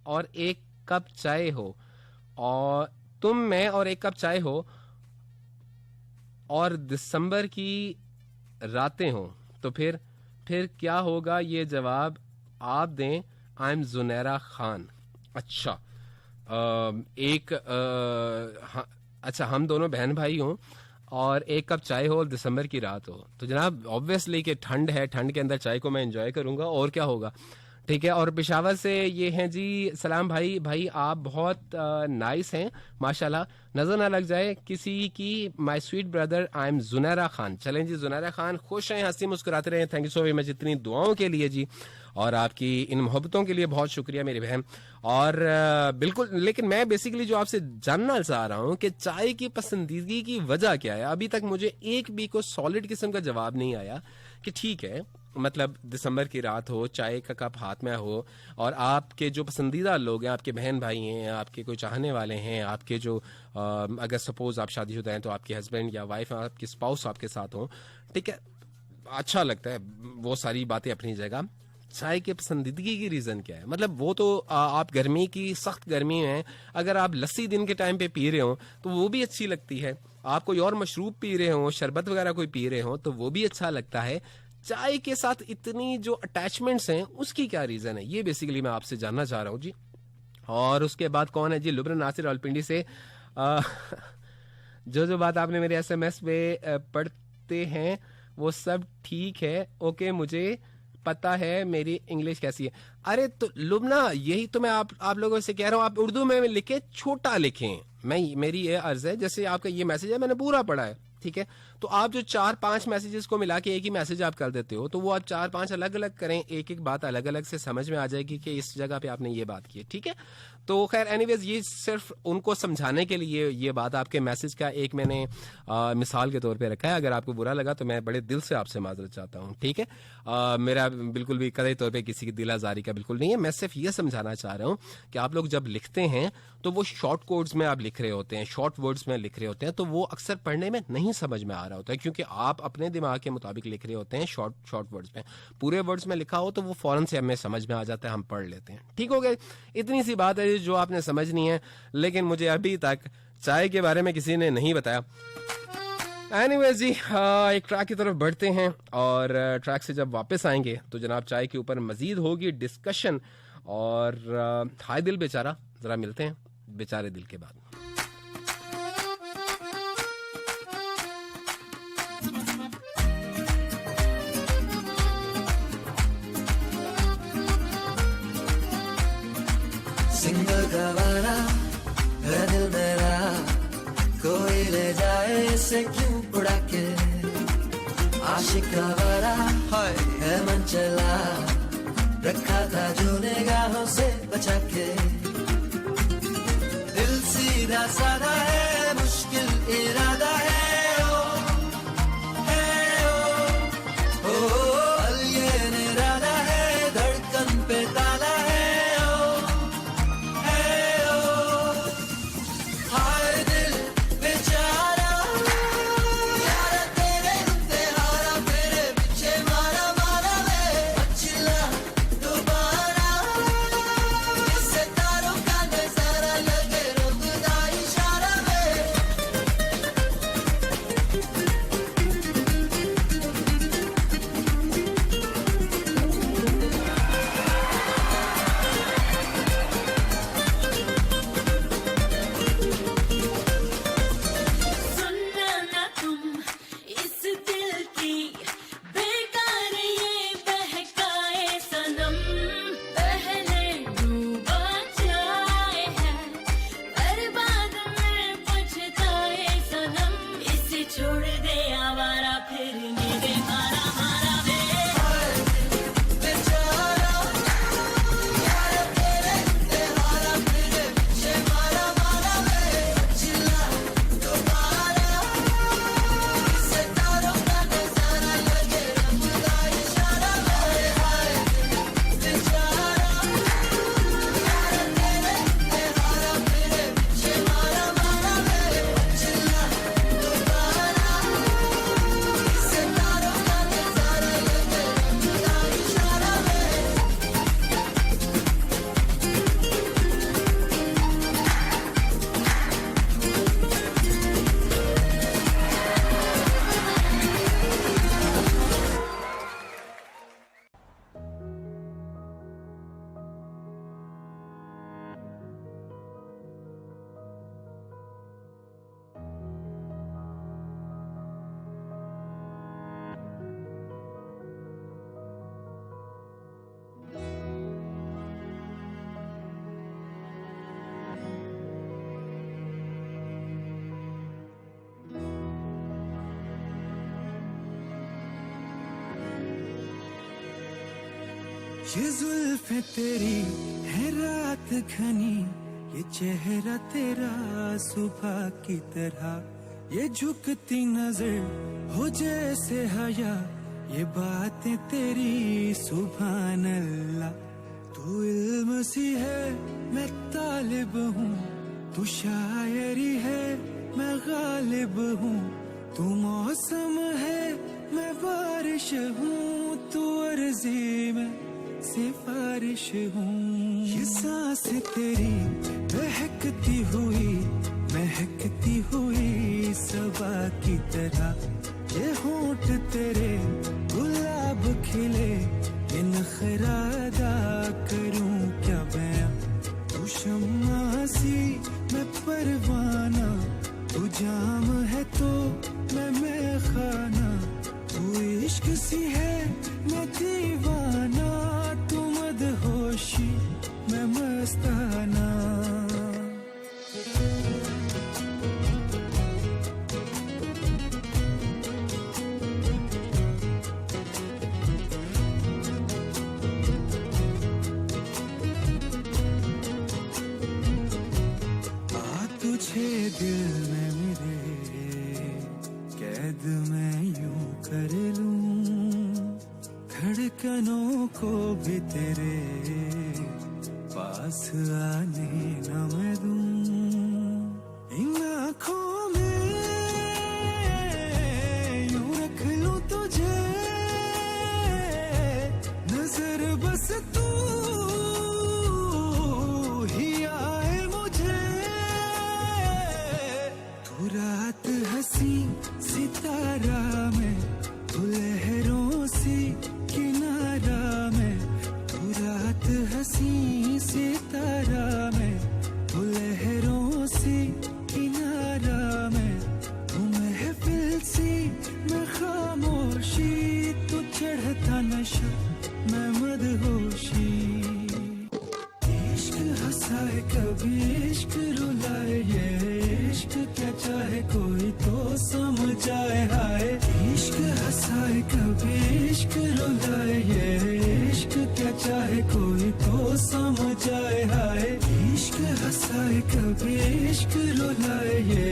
और एक कप चाय हो, और तुम, मैं और एक कप चाय हो और दिसंबर की रातें हो, तो फिर क्या होगा? ये जवाब आप दें। I am Junaira Khan. अच्छा, अच्छा, हम दोनों बहन भाई हों और एक कप चाय हो और दिसंबर की रात हो, तो जनाब ऑब्वियसली कि ठंड है, ठंड के अंदर चाय को मैं एंजॉय करूंगा, और क्या होगा। ठीक है। और पेशावर से ये हैं जी, सलाम भाई। भाई आप बहुत नाइस हैं माशाल्लाह, नजर ना लग जाए किसी की। My sweet brother, I am Junaira Khan. चलें जी जुनैरा खान, खुश रहें, हंसी मुस्कुराते रहें। Thank you so very much इतनी दुआओं के लिए जी, और आपकी इन मोहब्बतों के लिए बहुत शुक्रिया मेरी बहन। और बिल्कुल, लेकिन मैं बेसिकली जो आपसे जानना चाह रहा हूं कि चाय की पसंदीदगी की वजह क्या है। अभी तक मुझे एक भी को सॉलिड किस्म का जवाब नहीं आया कि ठीक है, मतलब दिसंबर की रात हो, चाय का कप हाथ में हो, और आपके जो पसंदीदा लोग हैं, आपके बहन भाई हैं, आपके कोई चाहने वाले हैं, आपके जो अगर सपोज आप शादीशुदा हैं तो आपके हस्बैंड या वाइफ, आपके स्पाउस आपके साथ हो, ठीक है, अच्छा लगता है। वो सारी बातें अपनी जगह। चाय के पसंदीदगी की रीजन क्या है? मतलब वो तो आप गर्मी की, सख्त गर्मी में अगर आप लस्सी दिन के टाइम पे पी रहे हो तो वो भी अच्छी लगती है। आप कोई और मशरूब पी रहे हो, शरबत वगैरह कोई पी रहे हो, तो वो भी अच्छा लगता है। चाय के साथ इतनी जो अटैचमेंट्स हैं उसकी क्या रीजन है, ये बेसिकली मैं आपसे जानना चाह रहा हूं जी। और उसके बाद कौन है जी? लुब्रन नासिर रावलपिंडी से। जो बात आपने मेरे एसएमएस पे पढ़ते हैं वो सब ठीक है, ओके, मुझे पता है मेरी इंग्लिश कैसी है। अरे तो लुबना, यही तो मैं आप लोगों से कह रहा हूं, आप उर्दू में लिखे, छोटा लिखें। मेरी ये अर्ज है, जैसे आपका ये मैसेज है मैंने पूरा पढ़ा है, ठीक है, तो आप जो 4-5 मैसेजेस को मिला के एक ही मैसेज आप कर देते हो, तो वो आप 4-5 अलग अलग करें, एक एक बात अलग अलग से समझ में आ जाएगी कि इस जगह पे आपने ये बात की है, ठीक है। तो खैर एनीवेज, ये सिर्फ उनको समझाने के लिए ये बात आपके मैसेज का एक मैंने मिसाल के तौर पे रखा है। अगर आपको बुरा लगा तो मैं बड़े दिल से आपसे माजरत चाहता हूँ, ठीक है। मेरा बिल्कुल भी कतई तौर पे किसी की दिल आजारी का बिल्कुल नहीं है। मैं सिर्फ ये समझाना चाह रहा हूँ कि आप लोग जब लिखते हैं तो वो शॉर्ट कोड्स में आप लिख रहे होते हैं, शॉर्ट वर्ड्स में लिख रहे होते हैं, तो वो अक्सर पढ़ने में नहीं समझ में आ रहा होता है, क्योंकि आप अपने दिमाग के मुताबिक लिख रहे होते हैं शॉर्ट वर्ड्स में। पूरे वर्ड्स में लिखा हो तो वो फौरन से हमें समझ में आ जाता है, हम पढ़ लेते हैं। ठीक हो गए, इतनी सी बात है जो आपने समझनी है, लेकिन मुझे अभी तक चाय के बारे में किसी ने नहीं बताया। एनीवेज जी, एक ट्रैक की तरफ बढ़ते हैं, और ट्रैक से जब वापस आएंगे तो जनाब चाय के ऊपर मजीद होगी डिस्कशन। और हाय दिल बेचारा, जरा मिलते हैं बेचारे दिल के बाद। सिंगल गवारा है दिल मेरा, कोई ले जाए इसे क्यों उड़ा के। आशिक गवारा है मन चला, रखा था जो निगाहों से बचा के। दिल सीधा साधा है, मुश्किल इरादा है, अलियन इरादा है, धड़कन पे ताला है। ये जुल्फे तेरी है रात घनी, ये चेहरा तेरा सुबह की तरह, ये झुकती नजर हो जैसे हया, ये बातें तेरी सुभान अल्लाह। तू इल्म सी है मैं तालिब हूँ, तू शायरी है मैं गालिब हूँ, तू मौसम है मैं बारिश हूँ, तू अर्जी में सिफारिश हूँ। ये सांस तेरी बहकती हुई महकती हुई सबा की तरह, ये होंठ तेरे गुलाब खिले, ये नखरा अदा करूं क्या बयां। तू शम्मा सी मैं परवाना, तू जाम है तो मैं खाना, तू इश्क सी है मैं दीवाना, तू मदहोशी मैं मस्ताना। दिल में मेरे कैद मैं यूं कर लूं, धड़कनों को भी तेरे पास आने न मैं दूं। इन आँखों में यूं रख लूं तुझे, नजर बस तू ही आए मुझे। तू रात हंसी सितारा में, तू लहरों सी किनारा में, तू रात हंसी सितारा में, तू लहरों सी किनारा में, तू महफिल सी मैं खामोशी, तू चढ़ता नशा मैं मदहोशी। इश्क हंसाए कभी इश्क रुलाए, ये इश्क क्या चाहे कोई तो समझाए हाय। इश्क हंसाए कभी इश्क रुलाए, ये इश्क क्या चाहे कोई तो समझाए हाय। इश्क हंसाए कभी इश्क रुलाए, ये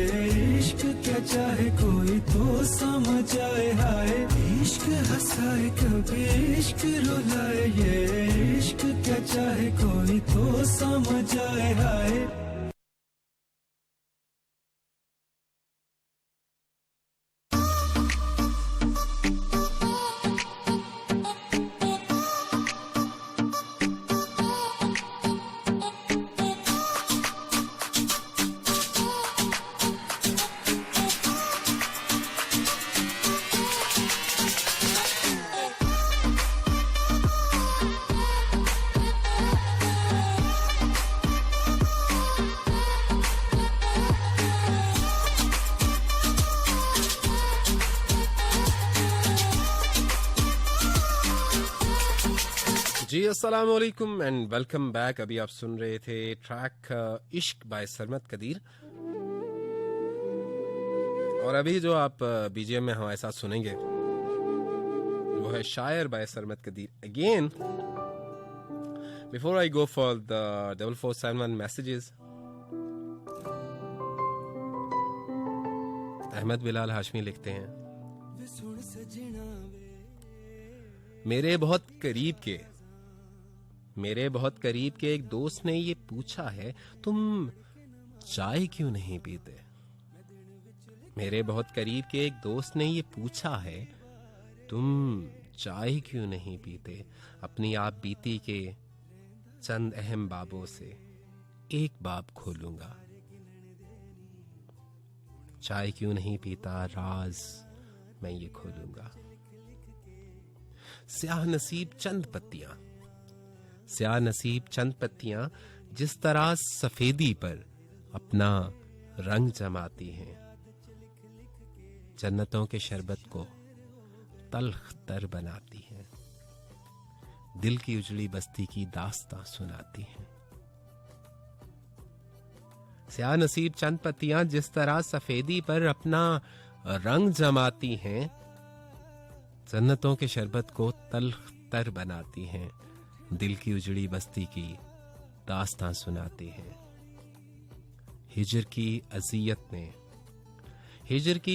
इश्क क्या चाहे कोई तो समझाए हाय। इश्क हंसाए कभी इश्क रुलाए, ये इश्क क्या चाहे कोई तो समझाए हाय। जी अस्सलाम वालेकुम एंड वेलकम बैक। अभी आप सुन रहे थे ट्रैक इश्क बाय सरमत कदीर, और अभी जो आप बीजीएम में हमारे साथ सुनेंगे वो है शायर by Sarmat Qadeer. Again before I go for the 4471 messages, Ahmad Bilal Hashmi लिखते हैं, मेरे बहुत करीब के एक दोस्त ने ये पूछा है, तुम चाय क्यों नहीं पीते। मेरे बहुत करीब के एक दोस्त ने ये पूछा है, तुम चाय क्यों नहीं पीते। अपनी आप बीती के चंद अहम बाबों से एक बाब खोलूंगा। चाय क्यों नहीं पीता, राज मैं ये खोलूंगा। स्याह नसीब चंद पत्तियां जिस तरह सफेदी पर अपना रंग जमाती हैं, जन्नतों के शरबत को तल्ख तर बनाती हैं, दिल की उजड़ी बस्ती की दास्तां सुनाती हैं। स्याह नसीब चंद पत्तियां जिस तरह सफेदी पर अपना रंग जमाती हैं, जन्नतों के शरबत को तल्ख तर बनाती हैं, दिल की उजड़ी बस्ती की दास्तां सुनाते हैं। हिजर की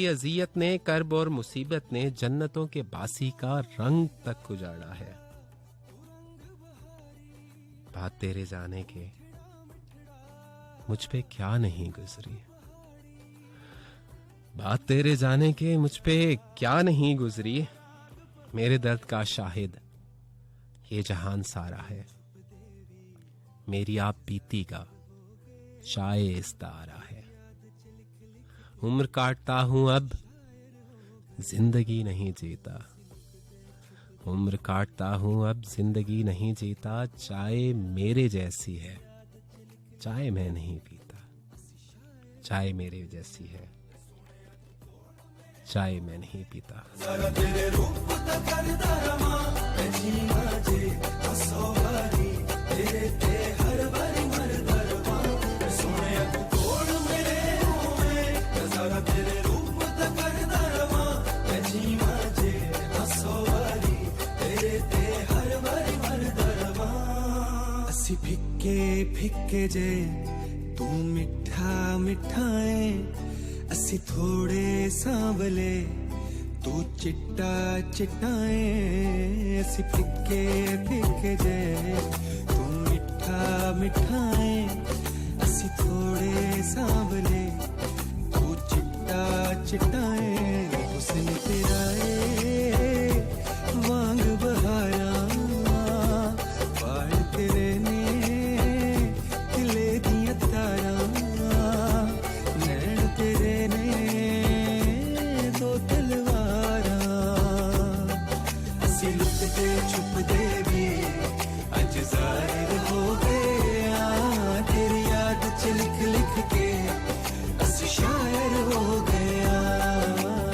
अजियत ने कर्ब और मुसीबत ने जन्नतों के बासी का रंग तक उजाड़ा है। बात तेरे जाने के मुझ पे क्या नहीं गुजरी, बात तेरे जाने के मुझ पे क्या नहीं गुजरी। मेरे दर्द का शाहिद ये जहान सारा है, मेरी आप बीती का शाइस्तारा है। उम्र काटता हूं अब जिंदगी नहीं जीता, उम्र काटता हूं अब जिंदगी नहीं जीता। चाय मेरे जैसी है, चाय मैं नहीं पीता, चाय मेरे जैसी है, चाय मैं नहीं पीता। असी फिक्के फिक्के जे तू मिठा मिठाए, असी थोड़े सांवले तू चिट्टा चिट्टाए। असी फिक्के फिक्के जे तू मिठा मिठाए, असी थोड़े सांवले तू चिट्टा चिट्टाए। हुस्न तेरा ए वांग बहारा, बाल तेरे ने दिले दिया तारा, नैन तेरे ने दो तलवारा। असी लुकते छुपते भी अज जाहिर हो गए, तेरी याद च लिख लिख के असी शायर हो गया।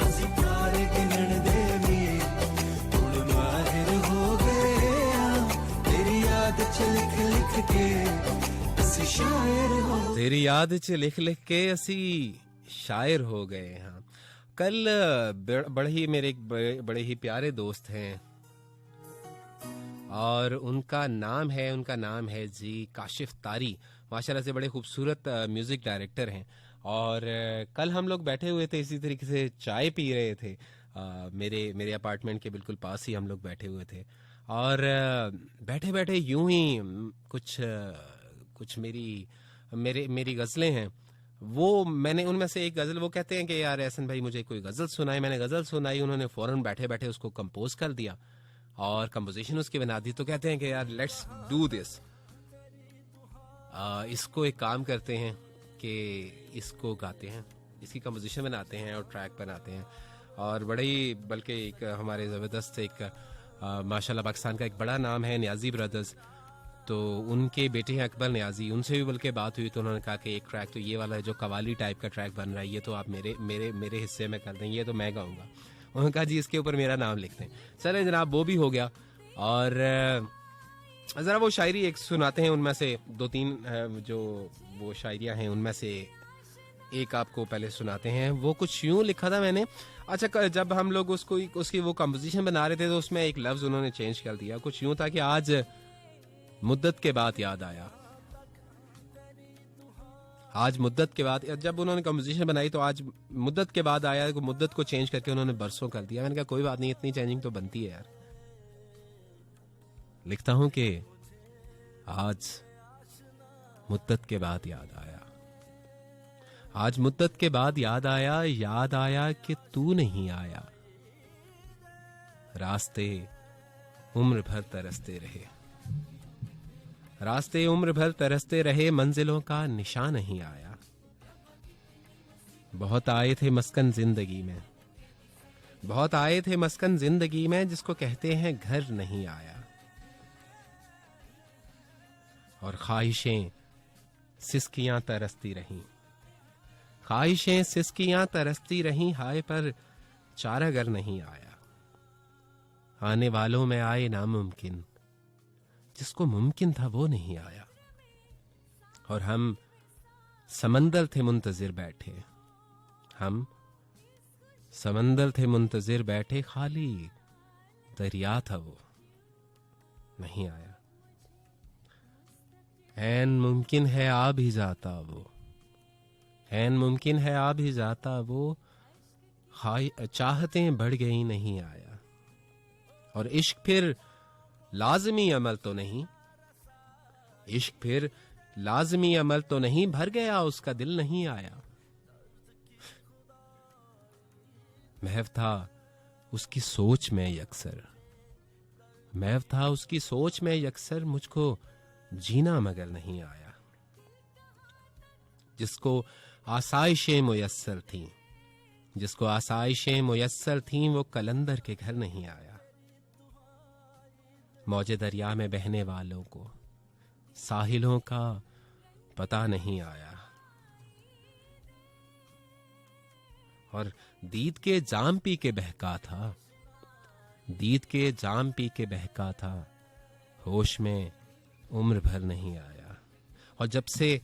असी प्यार गिनन दे भी हुण माहिर हो गया, तेरी याद च लिख लिख के असी शायर हो। तेरी याद च लिख लिख के असी शायर हो गए। हाँ, कल बड़े ही मेरे एक बड़े ही प्यारे दोस्त हैं और उनका नाम है जी काशिफ तारी। माशाल्लाह से बड़े खूबसूरत म्यूजिक डायरेक्टर हैं। और कल हम लोग बैठे हुए थे, इसी तरीके से चाय पी रहे थे। मेरे अपार्टमेंट के बिल्कुल पास ही हम लोग बैठे हुए थे और बैठे बैठे यूं ही कुछ मेरी गजलें हैं, वो मैंने उनमें से एक गजल, वो कहते हैं कि यार एहसन भाई मुझे कोई गजल सुनाई। मैंने गजल सुनाई, उन्होंने फौरन बैठे बैठे उसको कंपोज कर दिया और कंपोजिशन उसकी बना दी। तो कहते हैं कि यार लेट्स डू दिस, इसको एक काम करते हैं कि इसको गाते हैं, इसकी कंपोजिशन बनाते हैं और ट्रैक बनाते हैं। और बड़े ही बल्कि एक हमारे ज़बरदस्त एक माशाल्लाह पाकिस्तान का एक बड़ा नाम है न्याजी ब्रदर्स, तो उनके बेटे हैं अकबर न्याजी, उनसे भी बल्कि बात हुई तो उन्होंने कहा कि एक ट्रैक तो ये वाला है जो कवाली टाइप का ट्रैक बन रहा है, ये तो आप मेरे हिस्से में कर दें, ये तो मैं गाऊंगा। उन्होंने कहा जी इसके ऊपर मेरा नाम लिख दें। चले जनाब, वो भी हो गया। और ज़रा वो शायरी एक सुनाते हैं, उनमें से दो तीन जो वो शायरियाँ हैं उनमें से एक आपको पहले सुनाते हैं। वो कुछ यूं लिखा था मैंने। अच्छा, जब हम लोग उसकी वो कंपोजिशन बना रहे थे तो उसमें एक लफ्ज उन्होंने चेंज कर दिया। कुछ यूं था कि आज मुद्दत के बाद याद आया, आज मुद्दत के बाद, जब उन्होंने कंपोजिशन बनाई तो आज मुद्दत के बाद आया, मुद्दत को चेंज करके उन्होंने बरसों कर दिया। मैंने कहा कोई बात नहीं, इतनी चेंजिंग तो बनती है यार। लिखता हूं कि आज मुद्दत के बाद याद आया, आज मुद्दत के बाद याद आया कि तू नहीं आया। रास्ते उम्र भर तरसते रहे, रास्ते उम्र भर तरसते रहे, मंजिलों का निशान नहीं आया। बहुत आए थे मस्कन जिंदगी में, बहुत आए थे मस्कन जिंदगी में, जिसको कहते हैं घर नहीं आया। और ख्वाहिशें सिसकियां तरसती रहीं, ख्वाहिशें सिसकियां तरसती रहीं, हाय पर चारागर नहीं आया। आने वालों में आए नामुमकिन, जिसको मुमकिन था वो नहीं आया। और हम समंदर थे मुंतजिर बैठे, हम समंदर थे मुंतजिर बैठे, खाली दरिया था वो नहीं आया। ऐन मुमकिन है आ भी जाता वो, ऐन मुमकिन है आ भी जाता वो, चाहतें बढ़ गई नहीं आया। और इश्क फिर लाजमी अमल तो नहीं, इश्क फिर लाजमी अमल तो नहीं, भर गया उसका दिल नहीं आया। महव था उसकी सोच में यकसर, महव था उसकी सोच में यकसर, मुझको जीना मगर नहीं आया। जिसको आसाइशें मुयस्सर थीं, जिसको आसाइशें मुयस्सर थीं, वो कलंदर के घर नहीं आया। मौजे दरिया में बहने वालों को साहिलों का पता नहीं आया। और दीद के जाम पी के बहका था, दीद के जाम पी के बहका था, होश में उम्र भर नहीं आया। और जब से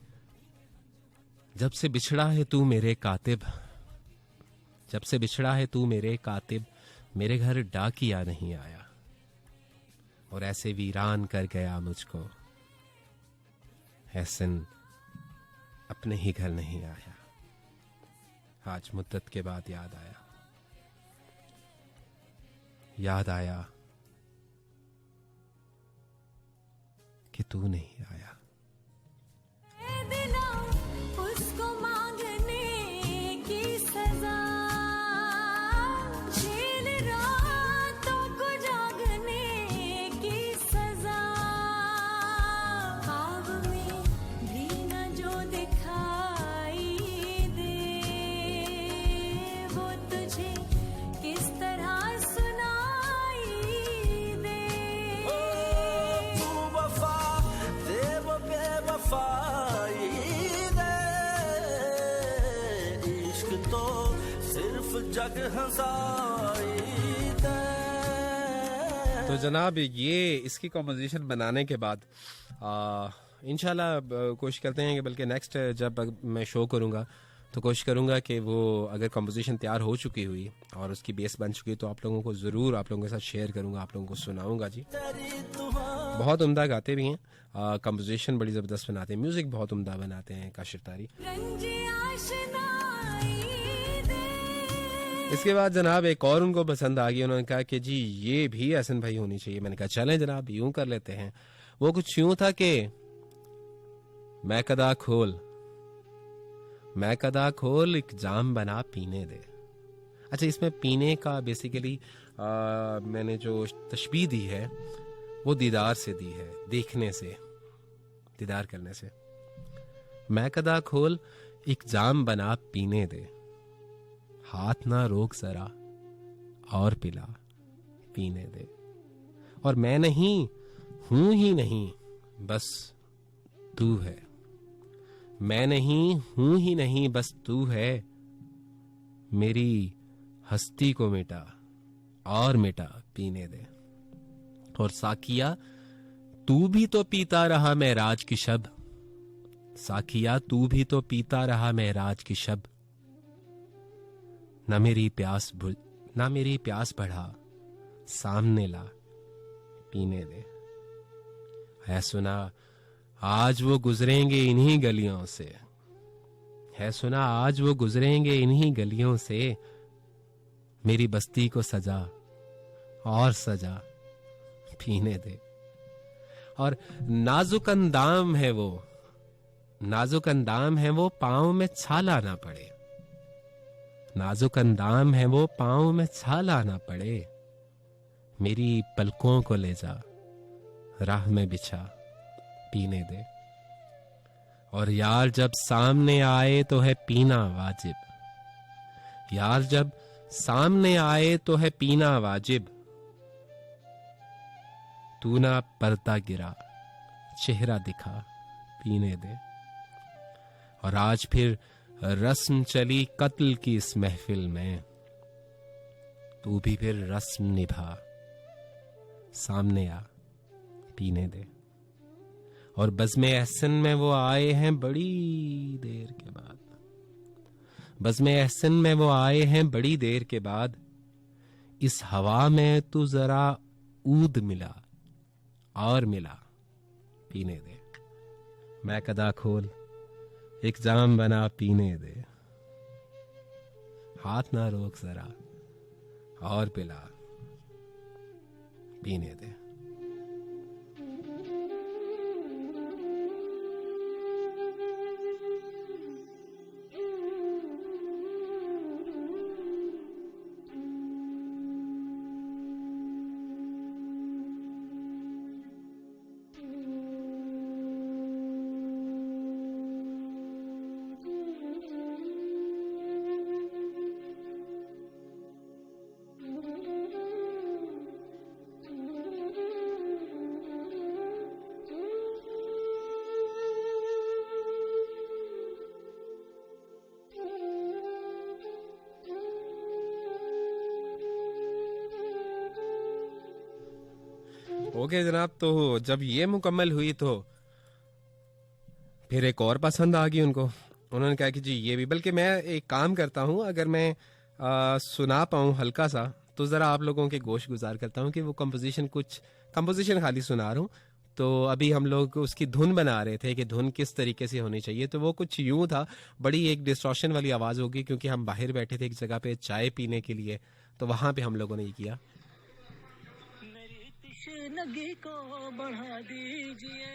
बिछड़ा है तू मेरे कातिब, जब से बिछड़ा है तू मेरे कातिब, मेरे घर डाकिया नहीं आया। और ऐसे वीरान कर गया मुझको, एहसन अपने ही घर नहीं आया। आज मुद्दत के बाद याद आया, याद आया कि तू नहीं आया। उसको मांगने की सजा, झेल रातों को जागने की सजा, ख्वाब में भी न जो दिखाई दे, वो तुझे किस तरह सुनाई दे। तू वफा दे वो बेवफाई दे, इश्क तो सिर्फ जग हंसाई दे। तो जनाब ये इसकी कॉम्पोजिशन बनाने के बाद इंशाल्लाह कोशिश करते हैं कि बल्कि नेक्स्ट जब मैं शो करूंगा तो कोशिश करूंगा कि वो अगर कॉम्पोजिशन तैयार हो चुकी हुई और उसकी बेस बन चुकी तो आप लोगों को ज़रूर आप लोगों के साथ शेयर करूंगा, आप लोगों को सुनाऊंगा जी। बहुत उम्दा गाते भी हैं, कॉम्पोजिशन बड़ी ज़बरदस्त बनाते हैं, म्यूज़िक बहुत उम्दा बनाते हैं काशिफ तारी। रंजी आशनाई दे। इसके बाद जनाब एक और उनको पसंद आ गई, उन्होंने कहा कि जी ये भी हसन भाई होनी चाहिए। मैंने कहा चलें जनाब यूं कर लेते हैं। वो कुछ यूं था कि मैं कदा खोल, मैं कदा खोल, एक जाम बना पीने दे। अच्छा, इसमें पीने का बेसिकली मैंने जो तशबीह दी है वो दीदार से दी है, देखने से, दीदार करने से। मैं कदा खोल, एक जाम बना पीने दे, हाथ ना रोक जरा और पिला पीने दे। और मैं नहीं हूं ही नहीं, बस तू है। मैं नहीं हूं ही नहीं, बस तू है। मेरी हस्ती को मिटा और मिटा पीने दे। और साकिया तू भी तो पीता रहा महराज की शब, साकिया तू भी तो पीता रहा महराज की शब। ना मेरी प्यास बढ़ा, सामने ला पीने दे। है सुना आज वो गुजरेंगे इन्हीं गलियों से, है सुना आज वो गुजरेंगे इन्हीं गलियों से। मेरी बस्ती को सजा और सजा पीने दे। और नाजुक अंदाम है वो, नाजुक अंदाम है वो, पांव में छाला ना पड़े। नाजुक अंदाम है वो, पांव में छाला ना पड़े। मेरी पलकों को ले जा, राह में बिछा पीने दे। और यार जब सामने आए तो है पीना वाजिब, यार जब सामने आए तो है पीना वाजिब। तू ना पर्दा गिरा, चेहरा दिखा पीने दे। और आज फिर रस्म चली कत्ल की इस महफिल में, तू भी फिर रस्म निभा, सामने आ पीने दे। और बज़्म एहसन में वो आए हैं बड़ी देर के बाद, बज़्म एहसन में वो आए हैं बड़ी देर के बाद। इस हवा में तू जरा ऊद मिला और मिला पीने दे। मैं कदा खोल एक जाम बना पीने दे, हाथ ना रोक जरा और पिला पीने दे। ओके जनाब, तो जब ये मुकम्मल हुई तो फिर एक और पसंद आ गई उनको। उन्होंने कहा कि जी ये भी, बल्कि मैं एक काम करता हूँ, अगर मैं सुना पाऊँ हल्का सा तो ज़रा आप लोगों के गोश गुजार करता हूँ कि वो कंपोजिशन खाली सुना रहा हूँ। तो अभी हम लोग उसकी धुन बना रहे थे कि धुन किस तरीके से होनी चाहिए, तो वो कुछ यूं था, बड़ी एक डिस्टॉर्शन वाली आवाज़ होगी क्योंकि हम बाहर बैठे थे एक जगह पे चाय पीने के लिए, तो वहाँ पे हम लोगों ने ये किया। नगी को बढ़ा दीजिए,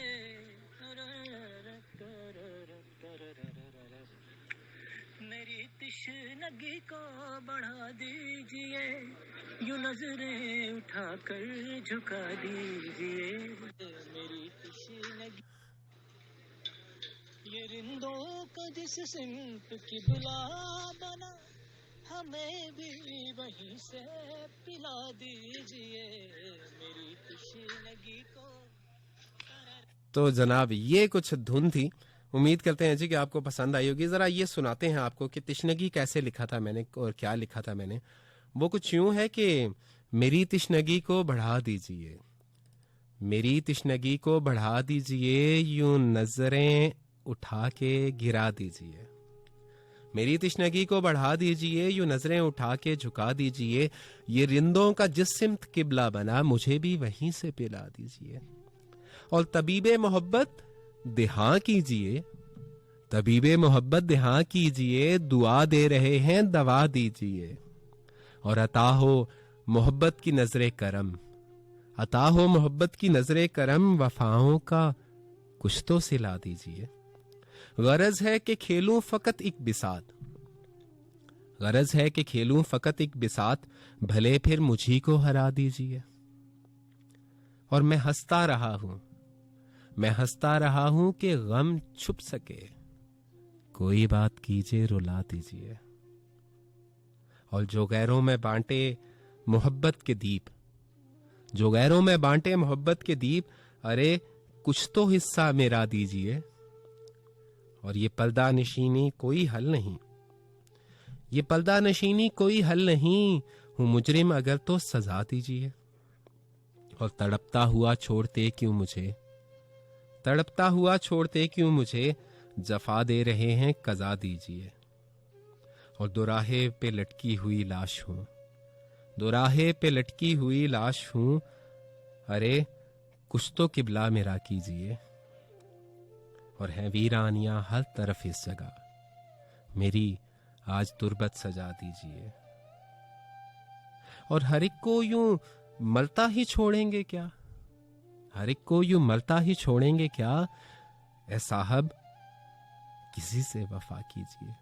मेरी तिश्नगी को बढ़ा दीजिए, यूं नजरें उठाकर झुका दीजिए, मेरी तिश्नगी ये रिंदों का जिस सिमत की बुला बना, हमें भी वहीं से पिला दीजिए, मेरी तिश्नगी को। तो जनाब ये कुछ धुन थी, उम्मीद करते हैं जी कि आपको पसंद आई होगी। जरा ये सुनाते हैं आपको कि तिश्नगी कैसे लिखा था मैंने और क्या लिखा था मैंने। वो कुछ यूं है कि मेरी तिश्नगी को बढ़ा दीजिए, मेरी तिश्नगी को बढ़ा दीजिए, यूं नजरें उठा के गिरा दीजिए, मेरी तिश्नगी को बढ़ा दीजिए, यूं नजरें उठा के झुका दीजिए, ये रिंदों का जिस सिमत किबला बना, मुझे भी वहीं से पिला दीजिए। और तबीबे मोहब्बत दिहा कीजिए, तबीबे मोहब्बत दिहा कीजिए, दुआ दे रहे हैं दवा दीजिए। और अता हो मोहब्बत की नजरे करम, अता हो मोहब्बत की नजरे करम, वफाओं का कुछ तो सिला दीजिए। गरज है कि खेलूं फकत एक बिसात, गरज है कि खेलूं फकत एक बिसात, भले फिर मुझी को हरा दीजिए। और मैं हंसता रहा हूं, मैं हंसता रहा हूं कि गम छुप सके, कोई बात कीजिए रुला दीजिए। और जो गैरों में बांटे मोहब्बत के दीप, जो गैरों में बांटे मोहब्बत के दीप, अरे कुछ तो हिस्सा मेरा दीजिए। और ये पर्दा नशीनी कोई हल नहीं, ये पर्दा नशीनी कोई हल नहीं, हूं मुजरिम अगर तो सजा दीजिए। और तड़पता हुआ छोड़ते क्यों मुझे, तड़पता हुआ छोड़ते क्यों मुझे, जफा दे रहे हैं कजा दीजिए। और दोराहे पे लटकी हुई लाश हूं, दोराहे पे लटकी हुई लाश हूं, अरे कुछ तो किबला मेरा कीजिए। और हैं वीरानियां हर तरफ इस जगह, मेरी आज तुरबत सजा दीजिए। और हर एक को यूं मरता ही छोड़ेंगे क्या, हर एक को यूं मरता ही छोड़ेंगे क्या, ए साहब किसी से वफा कीजिए,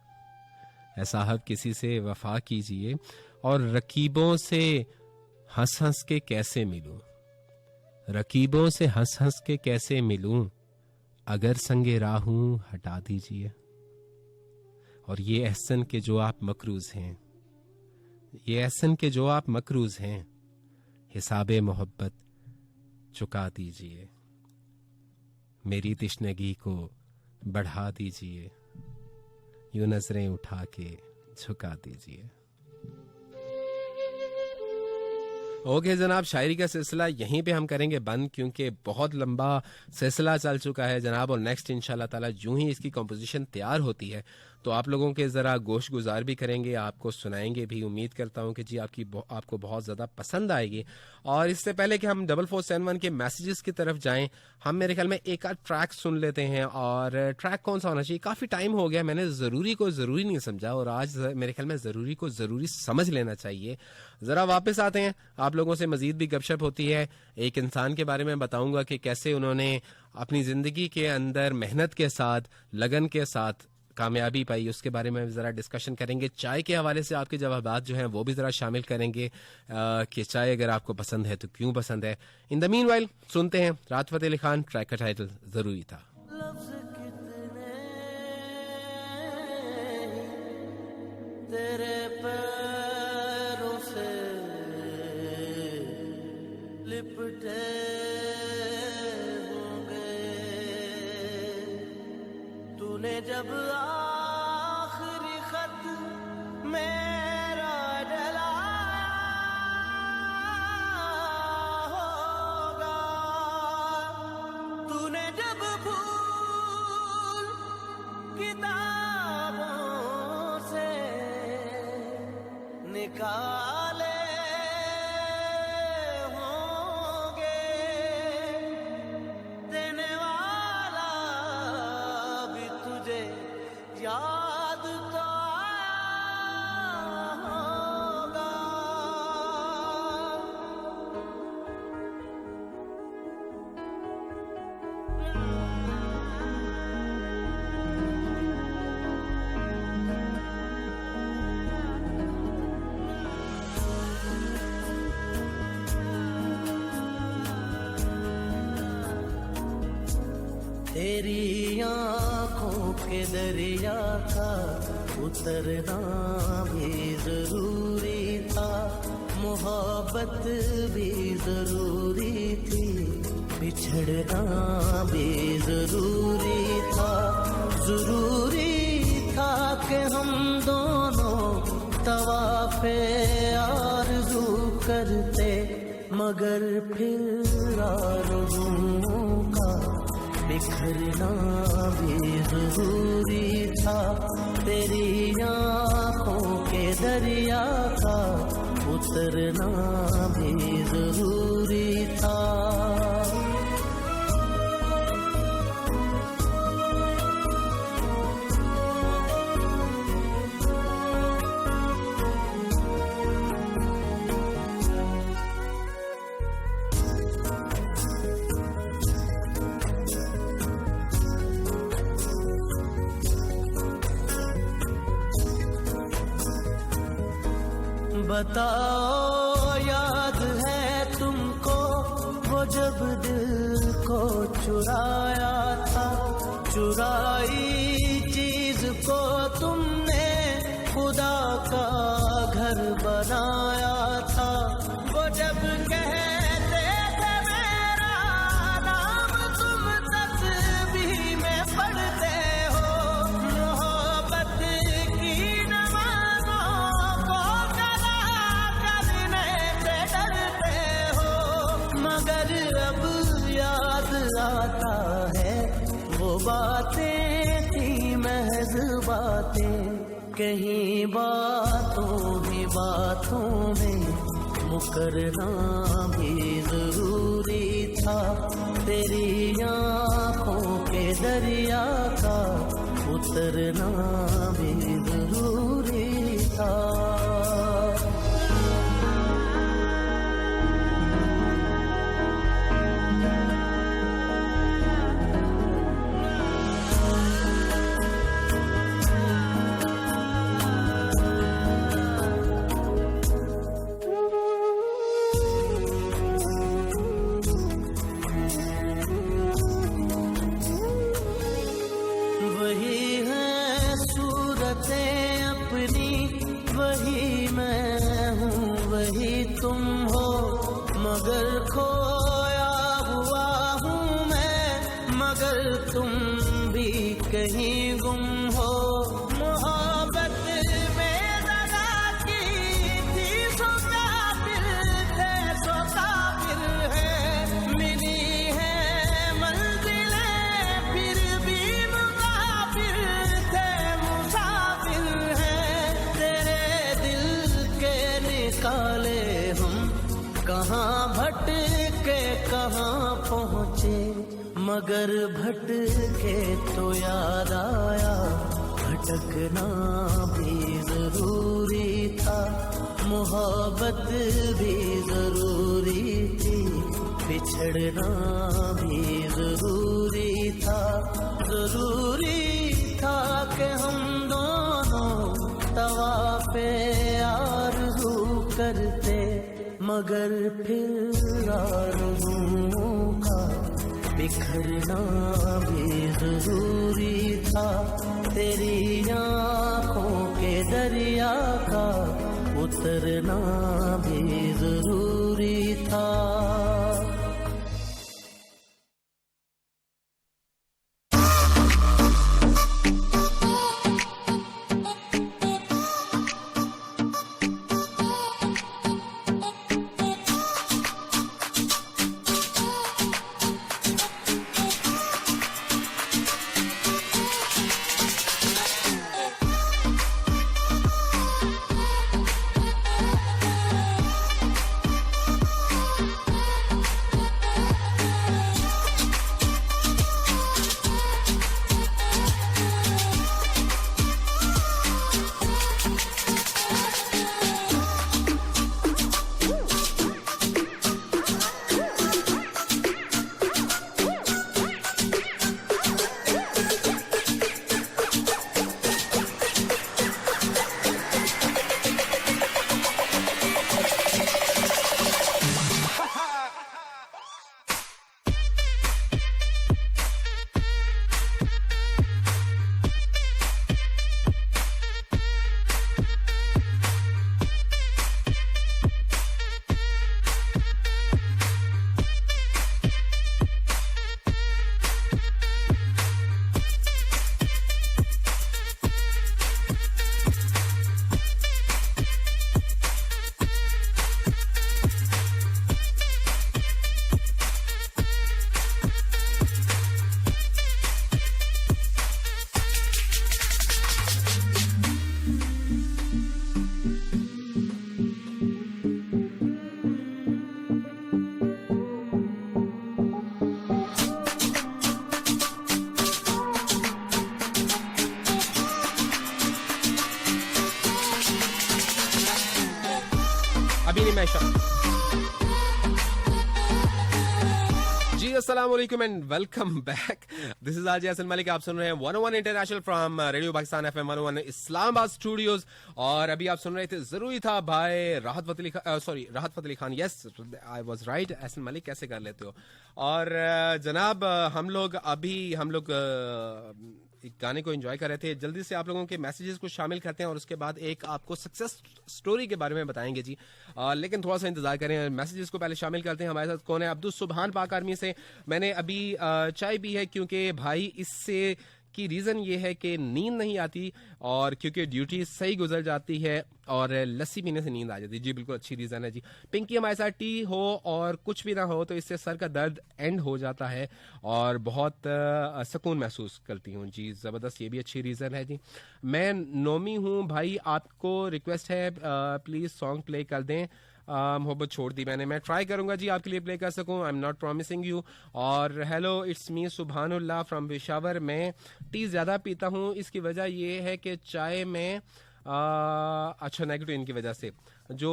ए साहब किसी से वफा कीजिए। और रकीबों से हंस हंस के कैसे मिलूं, रकीबों से हंस हंस के कैसे मिलूं, अगर संगे राहूं हटा दीजिए। और ये एहसन के जो आप मकरूज हैं, ये एहसन के जो आप मकरूज हैं, हिसाबे मोहब्बत चुका दीजिए, मेरी तिश्नगी को बढ़ा दीजिए, यूं नजरें उठा के झुका दीजिए। ओके जनाब, शायरी का सिलसिला यहीं पे हम करेंगे बंद, क्योंकि बहुत लंबा सिलसिला चल चुका है जनाब। और नेक्स्ट इंशाल्लाह ताला यूं ही इसकी कंपोजिशन तैयार होती है तो आप लोगों के ज़रा गोश गुजार भी करेंगे, आपको सुनाएंगे भी। उम्मीद करता हूँ कि जी आपको बहुत ज़्यादा पसंद आएगी। और इससे पहले कि हम 4471 के मैसेजेस की तरफ जाएं, हम मेरे ख्याल में एक आध ट्रैक सुन लेते हैं। और ट्रैक कौन सा होना चाहिए, काफ़ी टाइम हो गया मैंने ज़रूरी को ज़रूरी नहीं समझा, और आज मेरे ख्याल में ज़रूरी को ज़रूरी समझ लेना चाहिए। ज़रा वापस आते हैं, आप लोगों से मज़ीद भी गपशप होती है। एक इंसान के बारे में बताऊंगा कि कैसे उन्होंने अपनी ज़िंदगी के अंदर मेहनत के साथ, लगन के साथ कामयाबी पाई, उसके बारे में ज़रा डिस्कशन करेंगे। चाय के हवाले से आपके जवाबात जो हैं वो भी ज़रा शामिल करेंगे कि चाय अगर आपको पसंद है तो क्यों पसंद है। इन द मीन वाइल सुनते हैं राहत फ़तेह अली खान, ट्रैक का टाइटल ज़रूरी था। लफ्ज़ कितने तेरे पैरों से लिपटे तूने जब आखिरी खत मेरा जलाया होगा, तूने जब भूल किताबों से निकाले होंगे, देने वाला भी तुझे याद तो आया होगा। तेरी आँखों के दरिया का उतरना भी जरूरी था, मोहब्बत भी जरूरी थी, बिछड़ना भी जरूरी था। जरूरी था कि हम दोनों तवाफ़े आरज़ू करते, मगर फिर आरज़ुओं का बिखरना भी जरूरी था। तेरी आँखों के दरिया का उतरना भी जरूरी था। बताओ याद है तुमको वो जब दिल को चुराया था, चुराई चीज को तुमने खुदा का घर बनाया था। वो जब कहते थे मेरा नाम तुम तस्बीह में पढ़ते हो, मोहब्बत की नमाज़ों को आता है वो बातें थी महज बातें, कहीं बातों ही बातों में मुकरना भी जरूरी था। तेरी आँखों के दरिया का उतरना भी जरूरी था। तुम हो मगर खोया हुआ हूँ मैं, मगर तुम भी कहीं गुम हो। मोहब्बत में दगा की थी सो काफिर थे, सो काफिर है, मिली है मंजिलें फिर भी मुसाफिर थे, मुसाफिर कहाँ भटके कहाँ पहुँचे, मगर भटके तो याद आया, भटकना भी जरूरी था, मोहब्बत भी जरूरी थी, बिछड़ना भी जरूरी था, जरूरी था कि हम दोनों तवाफ़े आरज़ू करते, मगर फिर आरज़ुओं का बिखरना भी जरूरी था, तेरी आँखों के दरिया का उतरना भी जरूरी था। अभी नहीं मैं जी अस्सलाम वालेकुम and welcome back. This is RJ Hasan Malik. आप सुन रहे हैं 101 international from radio Pakistan FM 101 Islamabad studios. और अभी आप सुन रहे थे जरूरी था भाई Rahat Fateh Ali Khan. Yes I was right. Hasan Malik कैसे कर लेते हो। और जनाब हम लोग एक गाने को एंजॉय कर रहे थे। जल्दी से आप लोगों के मैसेजेस को शामिल करते हैं और उसके बाद एक आपको सक्सेस स्टोरी के बारे में बताएंगे जी। लेकिन थोड़ा सा इंतजार करें, मैसेजेस को पहले शामिल करते हैं। हमारे साथ कौन है? अब्दुल सुबहान पाक आर्मी से। मैंने अभी चाय पी है क्योंकि भाई इससे की रीज़न ये है कि नींद नहीं आती और क्योंकि ड्यूटी सही गुजर जाती है और लस्सी पीने से नींद आ जाती है। जी बिल्कुल अच्छी रीज़न है जी। पिंकी हमारे साथ टी हो और कुछ भी ना हो तो इससे सर का दर्द एंड हो जाता है और बहुत सुकून महसूस करती हूँ जी। ज़बरदस्त, ये भी अच्छी रीज़न है जी। मैं नोमी हूँ भाई, आपको रिक्वेस्ट है प्लीज़ सॉन्ग प्ले कर दें। मोहब्बत छोड़ दी मैंने। मैं ट्राई करूंगा जी आपके लिए प्ले कर सकूं। I am not promising you. और hello it's me Subhanullah from Peshawar. मैं टी ज़्यादा पीता हूं, इसकी वजह ये है कि चाय में अच्छा नेगेटिव की वजह से जो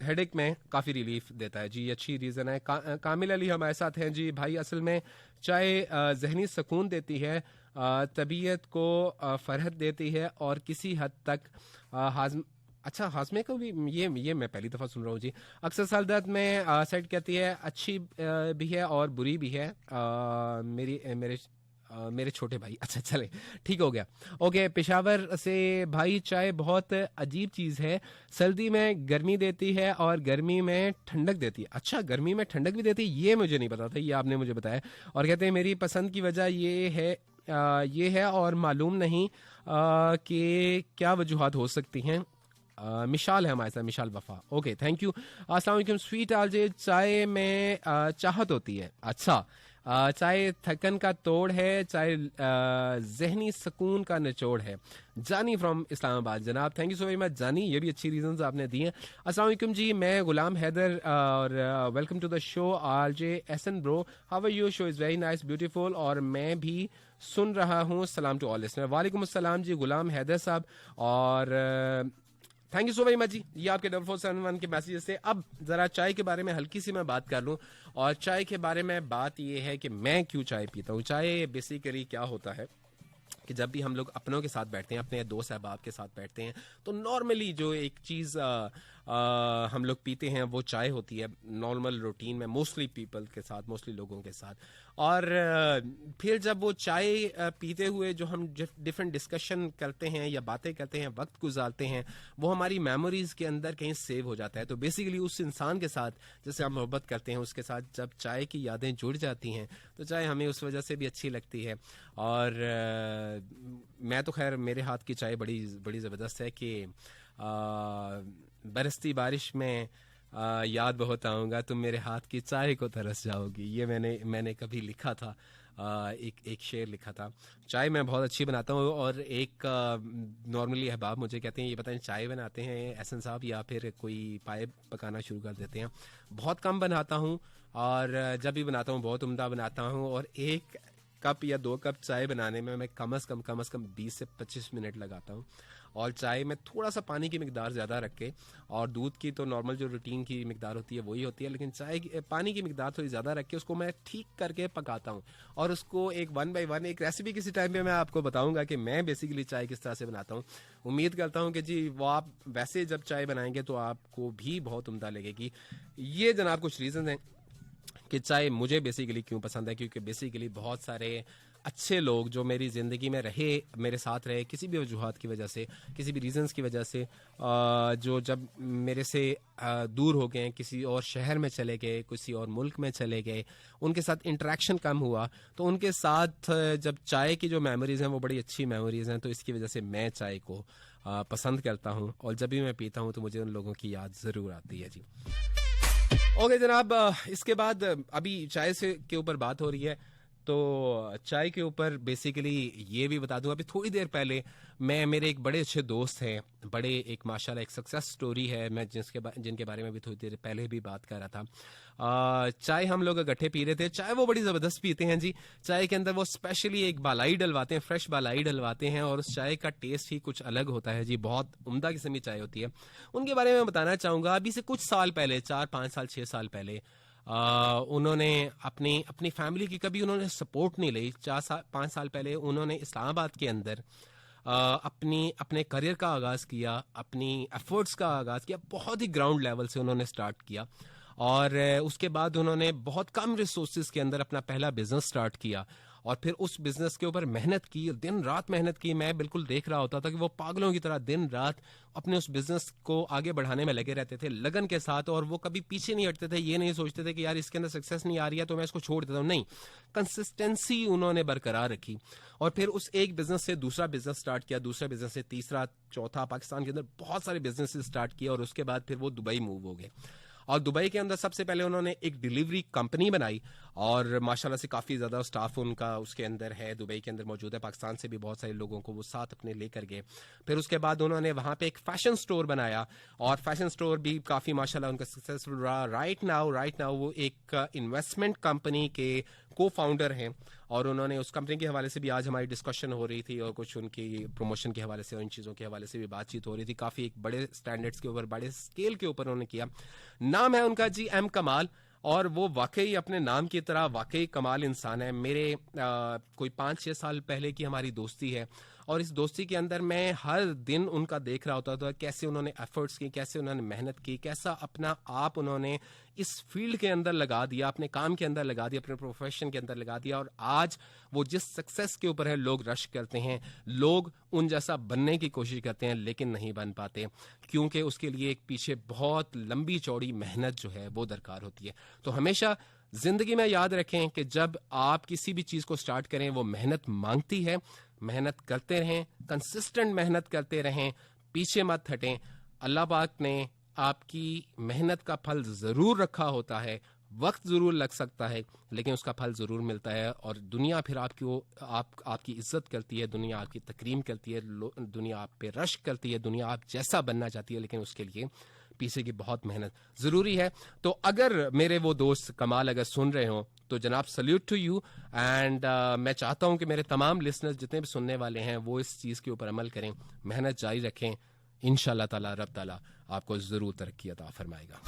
हेडेक में काफ़ी रिलीफ देता है जी। अच्छी रीज़न है। कामिल अली हमारे साथ हैं जी। भाई असल में चाय जहनी सुकून देती है, तबीयत को फरहत देती है और किसी हद तक हाजमे को भी ये मैं पहली दफ़ा सुन रहा हूँ जी। अक्सर सर दर्द में सेट कहती है, अच्छी भी है और बुरी भी है। मेरे छोटे भाई। अच्छा चले ठीक हो गया। ओके पेशावर से भाई चाय बहुत अजीब चीज़ है। सर्दी में गर्मी देती है और गर्मी में ठंडक देती है। अच्छा गर्मी में ठंडक भी देती है, ये मुझे नहीं पता था, ये आपने मुझे बताया। और कहते हैं मेरी पसंद की वजह ये है और मालूम नहीं कि क्या वजूहात हो सकती हैं। मिशाल है हमारे साथ, मिशाल वफा। Okay thank you. अस्सलाम वालेकुम। स्वीट आरजे, चाय में चाहत होती है। अच्छा चाय थकन का तोड़ है, चाय जहनी सुकून का निचोड़ है। जानी फ्रॉम इस्लामाबाद। जनाब thank you so very much जानी, ये भी अच्छी रीजंस आपने दिए हैं। अस्सलाम वालेकुम जी, मैं गुलाम हैदर और welcome to the show RJ Ehsan bro, how are you, show is very nice beautiful और मैं भी सुन रहा हूँ। सलाम टू ऑल लिसनर। वालेकुम अस्सलाम जी गुलाम हैदर साहब, और thank you so very much जी, ये आपके 4471 के मैसेजेस से। अब जरा चाय के बारे में हल्की सी मैं बात कर लूं, और चाय के बारे में बात ये है कि मैं क्यों चाय पीता हूं। चाय बेसिकली क्या होता है कि जब भी हम लोग अपनों के साथ बैठते हैं, अपने दोस्त अहबाब के साथ बैठते हैं, तो नॉर्मली जो एक चीज़ हम लोग पीते हैं वो चाय होती है नॉर्मल रूटीन में, मोस्टली पीपल के साथ, मोस्टली लोगों के साथ। और फिर जब वो चाय पीते हुए जो हम डिफरेंट डिस्कशन करते हैं या बातें करते हैं, वक्त गुजारते हैं, वो हमारी मेमोरीज के अंदर कहीं सेव हो जाता है। तो बेसिकली उस इंसान के साथ जिससे हम मोहब्बत करते हैं, उसके साथ जब चाय की यादें जुड़ जाती हैं तो चाय हमें उस वजह से भी अच्छी लगती है। और मैं तो खैर मेरे हाथ की चाय बड़ी बड़ी ज़बरदस्त है कि बरसती बारिश में याद बहुत आऊँगा, तुम मेरे हाथ की चाय को तरस जाओगी। ये मैंने कभी लिखा था, एक शेर लिखा था। चाय मैं बहुत अच्छी बनाता हूँ, और एक नॉर्मली अहबाब मुझे कहते हैं ये बताएं चाय बनाते हैं एहसन साहब या फिर कोई पाए पकाना शुरू कर देते हैं। बहुत कम बनाता हूँ, और जब भी बनाता हूँ बहुत उम्दा बनाता हूँ, और एक कप या 2 कप चाय बनाने में मैं कम से कम 20 से 25 मिनट लगाता हूँ। और चाय में थोड़ा सा पानी की मिकदार ज़्यादा रख के, और दूध की तो नॉर्मल जो रूटीन की मिकदार होती है वही होती है, लेकिन पानी की मिकदार थोड़ी ज़्यादा रख के उसको मैं ठीक करके पकाता हूँ। और उसको एक 1 बाय 1 एक रेसिपी किसी टाइम पे मैं आपको बताऊंगा कि मैं बेसिकली चाय किस तरह से बनाता हूँ। उम्मीद करता हूँ कि जी वो आप वैसे जब चाय बनाएंगे तो आपको भी बहुत उम्दा लगेगी। ये जनाब कुछ रीज़न हैं कि चाय मुझे बेसिकली क्यों पसंद है, क्योंकि बेसिकली बहुत सारे अच्छे लोग जो मेरी ज़िंदगी में रहे, मेरे साथ रहे, किसी भी वजूहात की वजह से, किसी भी रीज़न्स की वजह से, जो जब मेरे से दूर हो गए, किसी और शहर में चले गए, किसी और मुल्क में चले गए, उनके साथ इंटरेक्शन कम हुआ, तो उनके साथ जब चाय की जो मेमोरीज़ हैं वो बड़ी अच्छी मेमोरीज़ हैं। तो इसकी वजह से मैं चाय को पसंद करता हूँ, और जब भी मैं पीता हूँ तो मुझे उन लोगों की याद ज़रूर आती है जी। ओके जनाब, इसके बाद अभी चाय से के ऊपर बात हो रही है, तो चाय के ऊपर बेसिकली ये भी बता दूं, अभी थोड़ी देर पहले मेरे एक बड़े अच्छे दोस्त हैं, बड़े एक माशाल्लाह एक सक्सेस स्टोरी है, मैं जिनके बारे में भी थोड़ी देर पहले भी बात कर रहा था। चाय हम लोग इकट्ठे पी रहे थे। चाय वो बड़ी ज़बरदस्त पीते हैं जी। चाय के अंदर वो स्पेशली एक बालाई डलवाते हैं, फ्रेश बालाई डलवाते हैं, और उस चाय का टेस्ट ही कुछ अलग होता है जी। बहुत उम्दा किस्म की चाय होती है। उनके बारे में बताना चाहूँगा, अभी से कुछ साल पहले, 4-5 साल 6 साल पहले, उन्होंने अपनी फैमिली की कभी उन्होंने सपोर्ट नहीं ली। 4-5 साल पहले उन्होंने इस्लामाबाद के अंदर अपने करियर का आगाज़ किया, अपनी एफर्ट्स का आगाज़ किया, बहुत ही ग्राउंड लेवल से उन्होंने स्टार्ट किया, और उसके बाद उन्होंने बहुत कम रिसोर्सेज के अंदर अपना पहला बिजनेस स्टार्ट किया, और फिर उस बिजनेस के ऊपर मेहनत की, दिन रात मेहनत की। मैं बिल्कुल देख रहा होता था कि वो पागलों की तरह दिन रात अपने उस बिजनेस को आगे बढ़ाने में लगे रहते थे, लगन के साथ, और वो कभी पीछे नहीं हटते थे। ये नहीं सोचते थे कि यार इसके अंदर सक्सेस नहीं आ रही है तो मैं इसको छोड़ देता हूँ, नहीं, कंसिस्टेंसी उन्होंने बरकरार रखी। और फिर उस एक बिजनेस से दूसरा बिजनेस स्टार्ट किया, दूसरे बिजनेस से तीसरा, चौथा, पाकिस्तान के अंदर बहुत सारे बिजनेस स्टार्ट किया, और उसके बाद फिर वो दुबई मूव हो गए। और दुबई के अंदर सबसे पहले उन्होंने एक डिलीवरी कंपनी बनाई, और माशाल्लाह से काफ़ी ज़्यादा स्टाफ उनका उसके अंदर है, दुबई के अंदर मौजूद है। पाकिस्तान से भी बहुत सारे लोगों को वो साथ अपने लेकर गए। फिर उसके बाद उन्होंने वहाँ पे एक फ़ैशन स्टोर बनाया, और फैशन स्टोर भी काफ़ी माशाल्लाह उनका सक्सेसफुल रहा। राइट नाउ वो एक इन्वेस्टमेंट कंपनी के को-फाउंडर हैं, और उन्होंने उस कंपनी के हवाले से भी आज हमारी डिस्कशन हो रही थी, और कुछ उनकी प्रमोशन के हवाले से और इन चीज़ों के हवाले से भी बातचीत हो रही थी। काफ़ी एक बड़े स्टैंडर्ड्स के ऊपर, बड़े स्केल के ऊपर उन्होंने किया। नाम है उनका जी एम कमाल, और वो वाकई अपने नाम की तरह वाकई कमाल इंसान है। मेरे कोई 5-6 साल पहले की हमारी दोस्ती है, और इस दोस्ती के अंदर मैं हर दिन उनका देख रहा होता था कैसे उन्होंने एफर्ट्स की, कैसे उन्होंने मेहनत की, कैसा अपना आप उन्होंने इस फील्ड के अंदर लगा दिया, अपने काम के अंदर लगा दिया, अपने प्रोफेशन के अंदर लगा दिया। और आज वो जिस सक्सेस के ऊपर है, लोग रश करते हैं, लोग उन जैसा बनने की कोशिश करते हैं, लेकिन नहीं बन पाते, क्योंकि उसके लिए एक पीछे बहुत लंबी चौड़ी मेहनत जो है वो दरकार होती है। तो हमेशा जिंदगी में याद रखें कि जब आप किसी भी चीज़ को स्टार्ट करें, वो मेहनत मांगती है। मेहनत करते रहें, कंसिस्टेंट मेहनत करते रहें, पीछे मत हटें। अल्लाह पाक ने आपकी मेहनत का फल ज़रूर रखा होता है, वक्त ज़रूर लग सकता है लेकिन उसका फल ज़रूर मिलता है, और दुनिया फिर आपकी इज्जत करती है, दुनिया आपकी तकरीम करती है, दुनिया आप पे रश्क करती है, दुनिया आप जैसा बनना चाहती है, लेकिन उसके लिए पीछे की बहुत मेहनत ज़रूरी है। तो अगर मेरे वो दोस्त कमाल अगर सुन रहे हो तो जनाब सल्यूट टू यू, एंड मैं चाहता हूं कि मेरे तमाम लिसनर्स जितने भी सुनने वाले हैं वो इस चीज़ के ऊपर अमल करें, मेहनत जारी रखें, इंशाअल्लाह ताला रब ताला आपको ज़रूर तरक्की अता फरमाएगा।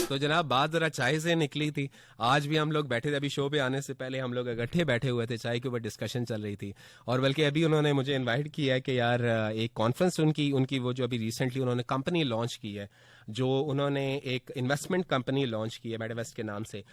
तो जनाब बात जरा चाय से निकली थी। आज भी हम लोग बैठे थे, अभी शो पे आने से पहले हम लोग इकट्ठे बैठे हुए थे, चाय के ऊपर डिस्कशन चल रही थी, और बल्कि अभी उन्होंने मुझे इनवाइट किया है कि यार एक कॉन्फ्रेंस उनकी वो जो अभी रिसेंटली उन्होंने कंपनी लॉन्च की है, जो उन्होंने एक इन्वेस्टमेंट कंपनी लॉन्च की है मेडावेस्ट के नाम से,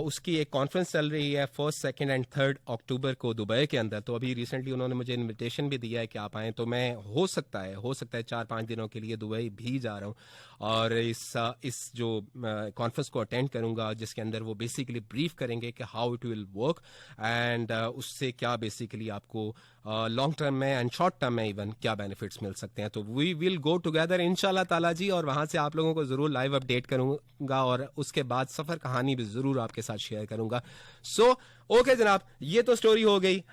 उसकी एक कॉन्फ्रेंस चल रही है 1, 2 एंड 3 अक्टूबर को दुबई के अंदर। तो अभी रिसेंटली उन्होंने मुझे इनविटेशन भी दिया है कि आप आएँ, तो मैं हो सकता है 4-5 दिनों के लिए दुबई भी जा रहा हूँ, और इस जो कॉन्फ्रेंस को अटेंड करूंगा, जिसके अंदर वो बेसिकली ब्रीफ करेंगे कि how it will work, and उससे क्या बेसिकली आपको लॉन्ग टर्म में एंड शॉर्ट टर्म में इवन क्या बेनिफिट्स मिल सकते हैं। तो वी विल गो टुगेदर इंशाल्लाह ताला जी, और वहां से आप लोगों को जरूर लाइव अपडेट करूंगा, और उसके बाद सफर कहानी भी जरूर आपके साथ शेयर करूंगा। सो ओके जनाब, ये तो स्टोरी हो गई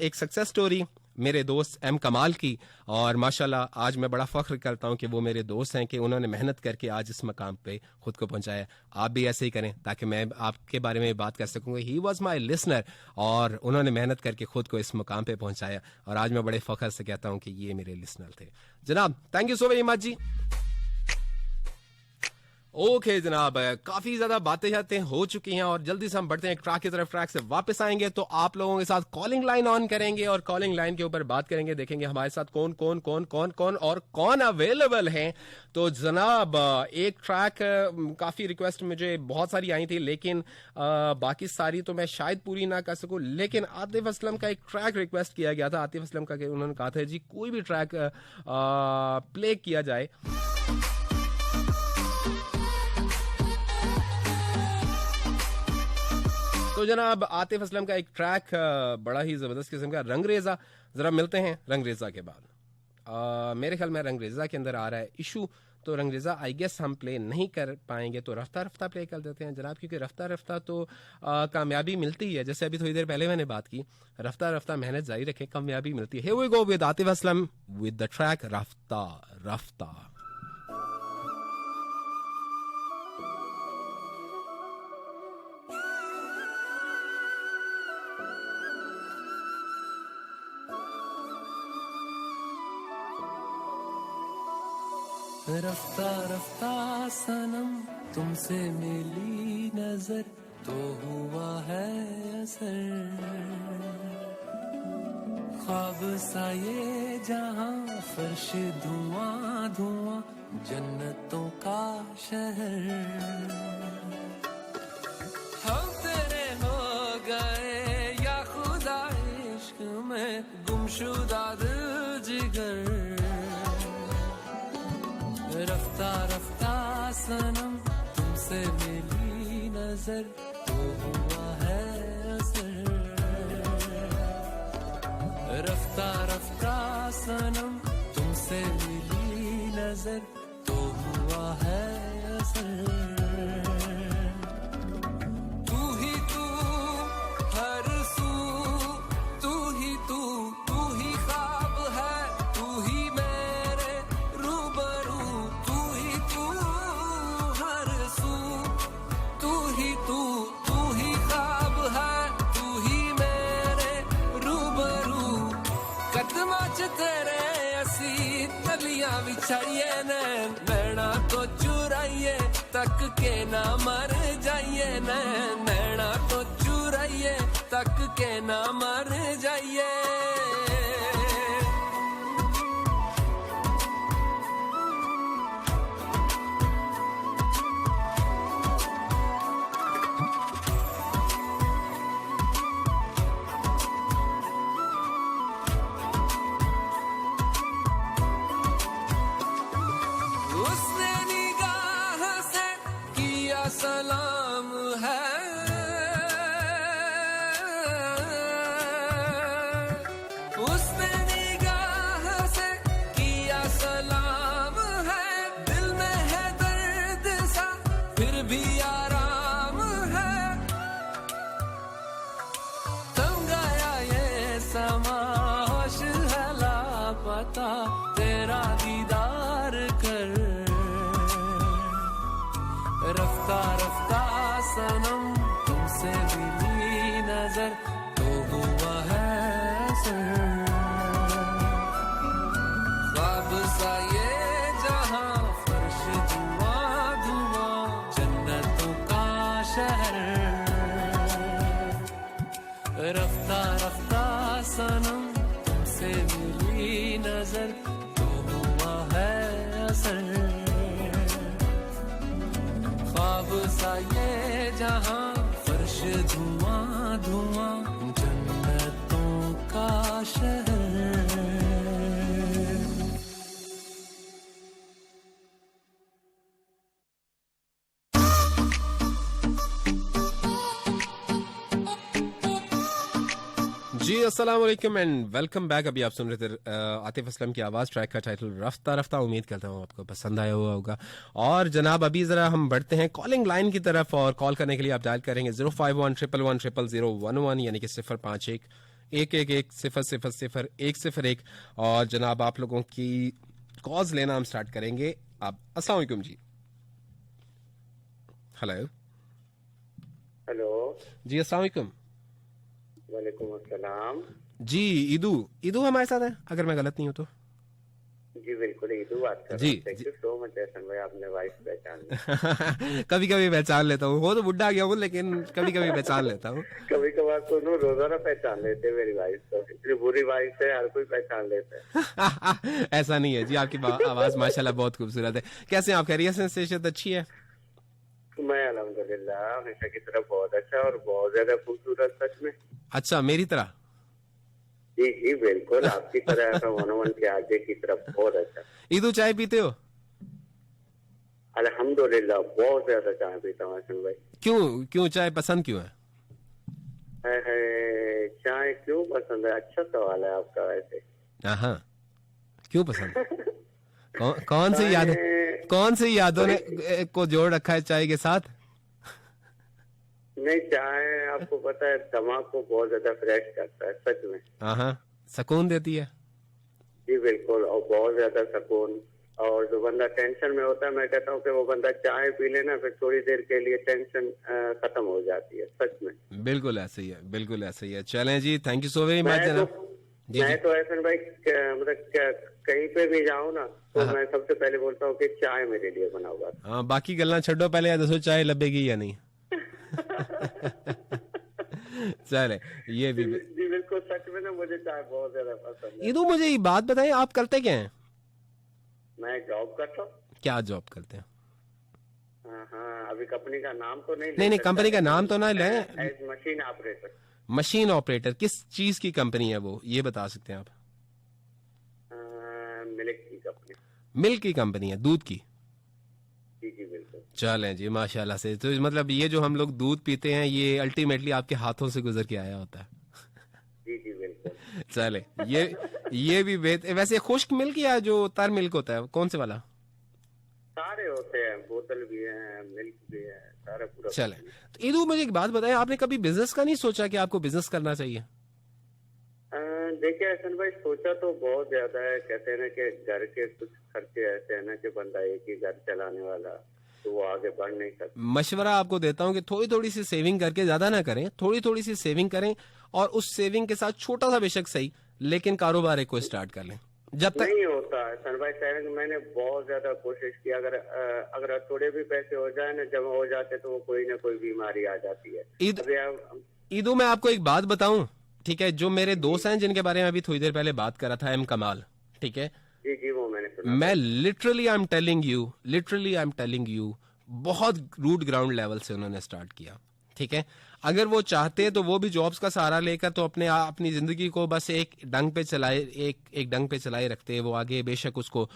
एक सक्सेस स्टोरी मेरे दोस्त एम कमाल की, और माशाल्लाह आज मैं बड़ा फख्र करता हूं कि वो मेरे दोस्त हैं कि उन्होंने मेहनत करके आज इस मकाम पे खुद को पहुंचाया। आप भी ऐसे ही करें ताकि मैं आपके बारे में बात कर सकूंगा। ही वॉज माई लिसनर, और उन्होंने मेहनत करके खुद को इस मकाम पे पहुंचाया, और आज मैं बड़े फख्र से कहता हूं कि ये मेरे लिसनर थे। जनाब thank you so very much जी। ओके जनाब, काफी ज्यादा बातें हो चुकी हैं, और जल्दी से हम बढ़ते हैं ट्रैक की तरफ। ट्रैक से वापस आएंगे तो आप लोगों के साथ कॉलिंग लाइन ऑन करेंगे, और कॉलिंग लाइन के ऊपर बात करेंगे, देखेंगे हमारे साथ कौन अवेलेबल हैं। तो जनाब एक ट्रैक, काफी रिक्वेस्ट मुझे बहुत सारी आई थी, लेकिन बाकी सारी तो मैं शायद पूरी ना कर सकूं, लेकिन आतिफ असलम का एक ट्रैक रिक्वेस्ट किया गया था। आतिफ असलम का उन्होंने कहा था जी कोई भी ट्रैक प्ले किया जाए। तो जनाब आतिफ असलम का एक ट्रैक बड़ा ही जबरदस्त किस्म का, रंगरेजा। जरा मिलते हैं रंगरेजा के बाद। मेरे ख्याल में रंगरेजा के अंदर आ रहा है इशू, तो रंगरेजा आई गेस हम प्ले नहीं कर पाएंगे, तो रफ्ता रफ्ता प्ले कर देते हैं जनाब, क्योंकि रफ्ता रफ्ता तो कामयाबी मिलती है। जैसे अभी थोड़ी देर पहले मैंने बात की, रफ्ता रफ्ता मेहनत जारी रखें, कामयाबी मिलती है। Here we go with Atif Aslam with the track Rafta Rafta. Rafta रफ्ता सनम तुमसे मिली नजर तो हुआ है असर, ख्वाब सा ये जहां फर्श धुआं धुआं जन्नतों का शहर। हम तेरे हो गए या खुदा इश्क में गुमशुदा दिल जिगर। रफ्ता रफ्ता सनम तुमसे मिली नजर तो हुआ है असर। रफ्ता रफ्ता सनम तुमसे मिली नजर तो हुआ है असर। तू ही तू हर सू, तू ही तू, तू ही ख्वाब है, तू ही मेरे रूबरू। तू ही तू हर सू, तू ही तू, तू ही ख्वाब है, तू ही मेरे रूबरू। कदमां च तेरे असी तलियां बिछाइए, नैना तो चुराइए तक के ना मर जाइए, नैना तो चुराइए तक के ना मर जाइए। उसने निगाह से किया सलाम है, उसने निगाह फिर भी आराम है। तंग आया ये समा, होश है लापता, तेरा दीदार कर। रफ्ता रफ्ता सनम तुमसे मिली नजर, तो हुआ है असर। ख्वाब सा ये जहां, फर्श धुआं धुआं, जन्नतों का शहर। रफ्ता रफ्ता सनम तुमसे मिली नजर, तो हुआ है असर। ख्वाब सा ये जहां, फर्श धुआं धुआं, जन्नतों का शहर। जी अस्सलाम वालेकुम एंड वेलकम बैक। अभी आप सुन रहे थे आतिफ असलम की आवाज़, ट्रैक का टाइटल रफ्ता रफ्ता। उम्मीद करता हूँ आपको पसंद आया हुआ होगा। और जनाब अभी ज़रा हम बढ़ते हैं कॉलिंग लाइन की तरफ, और कॉल करने के लिए आप डायल करेंगे 05111000011 यानी कि 0511100000101। और जनाब आप लोगों की कॉल्स लेना हम स्टार्ट करेंगे अब। अस्सलाम वालेकुम जी। हेलो हेलो जी, अस्सलाम वालेकुम वालेकुम अस्सलाम जी। ईदू हमारे साथ है, अगर मैं गलत नहीं हूँ तो। जी बिल्कुल ईदू बात कर जी, रहा हूँ। Thank you so much Ehsan भाई, आपने वाइस पहचान ली। कभी कभी पहचान लेता हूँ, वो तो बुढ़ा गया हूँ लेकिन कभी कभी पहचान लेता हूँ। कभी कभार सुनो, रोजाना पहचान लेते मेरी वाइस को। इतनी बुरी वाइस है, हर कोई पहचान लेता है। ऐसा नहीं है जी, आपकी आवाज माशाल्लाह बहुत खूबसूरत है। कैसे हैं आप? खैरियत से? सेहत अच्छी है? मैं अल्हम्दुलिल्लाह हमेशा की तरह बहुत अच्छा और बहुत ज्यादा खूबसूरत, सच में। अच्छा, मेरी तरह? जी जी बिल्कुल, आपकी तरह ऐसा वन के आगे की तरफ बहुत अच्छा। ईदू चाय पीते हो? अल्हम्दुलिल्लाह बहुत ज्यादा चाय पीता हूँ एहसन भाई। क्यों चाय पसंद क्यों है? चाय क्यों पसंद है? अच्छा सवाल है आपका वैसे। हाँ, क्यों पसंद? कौन सी यादों ने को जोड़ रखा है चाय के साथ? नहीं, चाय आपको पता है दिमाग को बहुत ज्यादा फ्रेश करता है, सच में। हाँ, सुकून देती है। जी बिल्कुल, और बहुत ज्यादा सुकून। और जो बंदा टेंशन में होता है, मैं कहता हूँ कि वो बंदा चाय पी लेना, फिर थोड़ी देर के लिए टेंशन खत्म हो जाती है, सच में। बिल्कुल ऐसे ही है, बिल्कुल ऐसे ही है। चलें जी, thank you so very much जनाब। मैं तो एहसन भाई मतलब कहीं पे भी जाऊँ ना, तो मैं सबसे पहले बोलता हूँ कि चाय मेरे लिए बनाओ बस। हाँ, बाकी गल्ला छो, पहले दसो चाय लबेगी या नहीं। चले, ये भी जी बिल्कुल, सच में ना मुझे चाय बहुत ज्यादा पसंद है। ईदू मुझे ये बात बताएं, आप करते क्या हैं? मैं जॉब करता हूँ। क्या जॉब करते हैं? हाँ, अभी कंपनी का नाम तो नहीं, कंपनी का नाम तो ना लें। As machine operator. Machine operator किस चीज की कंपनी है वो, ये बता सकते हैं आप? मिल्क की कंपनी। मिल्क की कंपनी है, दूध की? जी जी बिल्कुल। चलें जी, माशाल्लाह से। तो मतलब ये जो हम लोग दूध पीते हैं, ये अल्टीमेटली आपके हाथों से गुजर के आया होता है। जी जी बिल्कुल। चले, ये भी वैसे खुश्क मिल्क या जो तर मिल्क होता है, कौन से वाला? सारे होते हैं, बोतल भी है, मिल्क भी है, सारा पूरा। चले, तो ईदू मुझे एक बात बताएं, आपने कभी बिजनेस का नहीं सोचा कि आपको बिजनेस करना चाहिए? देखिए एहसन भाई, सोचा तो बहुत ज्यादा है। कहते हैं ना कि घर के कुछ खर्चे ऐसे है ना कि बंदा एक ही घर चलाने वाला, तो वो आगे बढ़ नहीं सकता। मशवरा आपको देता हूँ कि थोड़ी थोड़ी सी सेविंग करके, ज्यादा ना करें, थोड़ी थोड़ी सी सेविंग करें, और उस सेविंग के साथ छोटा सा बेशक सही, लेकिन कारोबार को स्टार्ट कर लें। जब तक नहीं होता सन भाई, सेविंग मैंने बहुत ज्यादा कोशिश की। अगर थोड़े भी पैसे हो जाए ना, जमा हो जाते, तो वो कोई ना कोई बीमारी आ जाती है। ईदू मैं आपको एक बात बताऊं, ठीक है? जो मेरे दोस्त हैं जिनके बारे में अभी थोड़ी देर पहले बात कर रहा था, एम कमाल, ठीक है? जी जी, वो मैंने सुना। मैं literally I am telling you बहुत रूट ग्राउंड लेवल से उन्होंने स्टार्ट किया, ठीक है? अगर वो चाहते तो वो भी जॉब्स का सहारा लेकर तो अपनी जिंदगी को बस एक डंग पे चलाए रखते। वो आगे बेशक उसको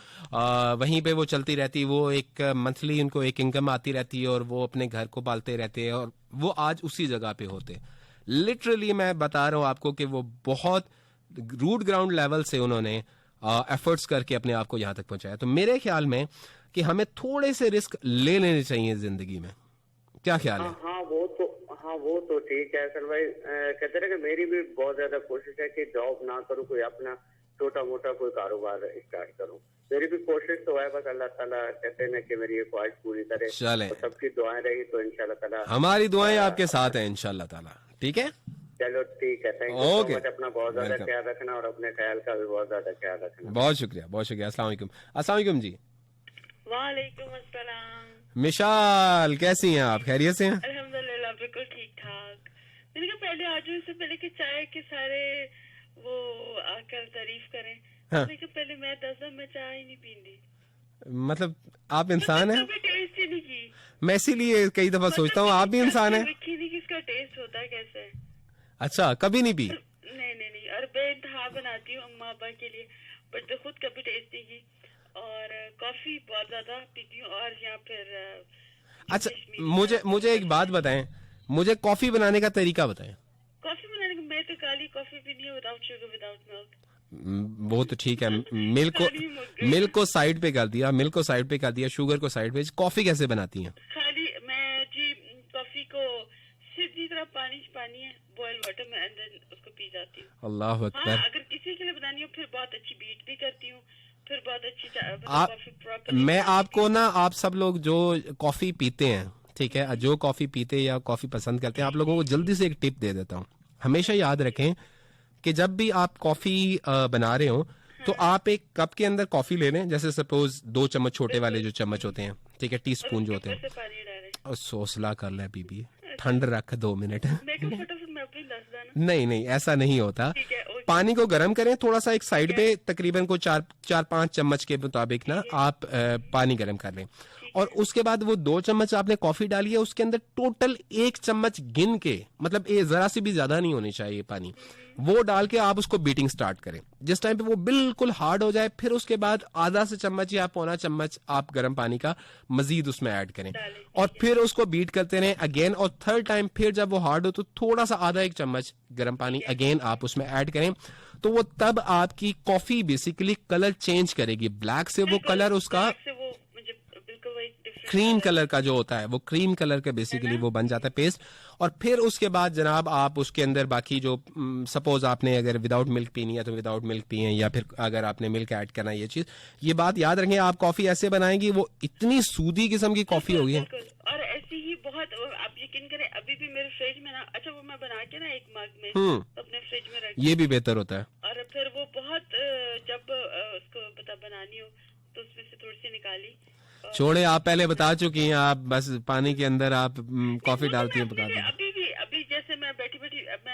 वहीं पे वो चलती रहती, वो एक मंथली उनको एक इनकम आती रहती है, और वो अपने घर को पालते रहते हैं, और वो आज उसी जगह पे होते। लिटरली मैं बता रहा हूँ आपको कि वो बहुत रूट ग्राउंड लेवल से उन्होंने एफर्ट्स करके अपने आप को यहाँ तक पहुंचाया। तो मेरे ख्याल में कि हमें थोड़े से रिस्क ले लेने चाहिए जिंदगी में। क्या ख्याल है? हाँ वो तो ठीक है सर भाई। कहते रहे कि मेरी भी बहुत ज्यादा कोशिश है कि जॉब ना करूँ, कोई अपना छोटा मोटा कोई कारोबार स्टार्ट करूँ। मेरी भी कोशिश तो है, बस अल्लाह ताला कहते हैं कि मेरी ये ख्वाहिश पूरी करे। चले, और सबकी दुआएं रही तो इंशाल्लाह ताला, हमारी दुआएं आपके साथ हैं इंशाल्लाह ताला। ठीक है, चलो ठीक है, थैंक यू सो मच। अपना बहुत ज्यादा ख्याल रखना और अपने ख्याल का भी बहुत ज्यादा ख्याल रखना। बहुत शुक्रिया, बहुत शुक्रिया। अस्सलाम वालेकुम। अस्सलाम वालेकुम जी। वालेकुम अस्सलाम। मिशाल, कैसी हैं आप? खैरियत से हैं? अल्हम्दुलिल्लाह, बिल्कुल ठीक ठाक। मैंने कहा पहले आज इससे पहले कि चाय के सारे वो आकर तारीफ करें। हाँ। मैंने कहा पहले मैं दस मैं चाय ही नहीं पीती। मतलब आप इंसान हैं? कभी टेस्ट ही नहीं की। मैं इसीलिए कई दफा सोचता हूँ आप भी इंसान हैं। लिखी नहीं कि इसका टेस्ट होता है कैसे। अच्छा, कभी नहीं पी? नहीं और बेइंतहा बनाती हूँ अम्मा अब्बा के लिए, बट खुद कभी टेस्ट नहीं की। और कॉफी बहुत ज्यादा पीती हूँ। और यहाँ फिर अच्छा, मुझे एक बात बताएं, मुझे कॉफी बनाने का तरीका बताएं। कॉफी बनाने का मैं तो काली कॉफी पीनी है, विदाउट शुगर विदाउट मिल्क। वो तो ठीक है, मिल्क को साइड पे कर दिया, शुगर को साइड पे। कॉफी कैसे बनाती हैं? खाली मैं जी कॉफी को सीधी तरह पानी है बॉयल वाटर में, एंड देन उसको पी जाती हूँ। अल्लाह अकबर। हाँ, अगर किसी के लिए बनानी हो फिर बहुत अच्छी बीट भी करती हूँ, फिर बहुत अच्छी कॉफी प्रॉपर। मैं आपको ना, आप सब लोग जो कॉफी पीते हैं, ठीक है, जो कॉफी पीते या कॉफी पसंद करते हैं, आप लोगों को जल्दी से एक टिप दे देता हूँ। हमेशा याद रखें कि जब भी आप कॉफी बना रहे हो तो आप एक कप के अंदर कॉफी ले लें, जैसे सपोज 2 चम्मच छोटे वाले जो चम्मच होते हैं, ठीक है, टीस्पून जो होते हैं, और सोसला कर ले बीबी, ठंड रख 2 मिनट। नहीं ऐसा नहीं होता। पानी को गर्म करें थोड़ा सा, एक साइड पे तकरीबन को 4-5 चम्मच के मुताबिक ना आप पानी गर्म कर लें, और उसके बाद वो 2 चम्मच आपने कॉफी डाली है, उसके अंदर टोटल 1 चम्मच गिन के, मतलब ये जरा सी भी ज्यादा नहीं होनी चाहिए पानी, वो डाल के आप उसको बीटिंग स्टार्ट करें। जिस टाइम पे वो बिल्कुल हार्ड हो जाए, फिर उसके बाद आधा से चम्मच या पौना चम्मच आप गर्म पानी का मजीद उसमें ऐड करें, और फिर उसको बीट करते रहें अगेन। और थर्ड टाइम फिर जब वो हार्ड हो तो थोड़ा सा आधा 1 चम्मच गर्म पानी अगेन आप उसमें ऐड करें, तो वो तब आपकी कॉफी बेसिकली कलर चेंज करेगी। ब्लैक से वो कलर उसका क्रीम कलर का जो होता है, वो क्रीम कलर का बेसिकली वो बन जाता है पेस्ट। और फिर उसके बाद जनाब आप उसके अंदर बाकी जो सपोज आपने अगर विदाउट मिल्क पीनी है तो विदाउट मिल्क पिए, या फिर अगर आपने मिल्क ऐड करना है, ये चीज, ये बात याद रखें। आप कॉफी ऐसे बनाएंगी वो इतनी सूदी किस्म की कॉफी होगी। और ऐसी ही बहुत, आप यकीन करें अभी भी मेरे फ्रिज में ना, अच्छा वो मैं बना के ना एक मग में अपने फ्रिज में रख, ये भी बेहतर होता है। और फिर वो बहुत जब उसको बनानी हो तो उसमें से थोड़ी सी निकाली। छोड़े, आप पहले बता चुकी हैं, आप बस पानी के अंदर आप कॉफी डालती हैं, पका दें। अभी जैसे मैं बैठी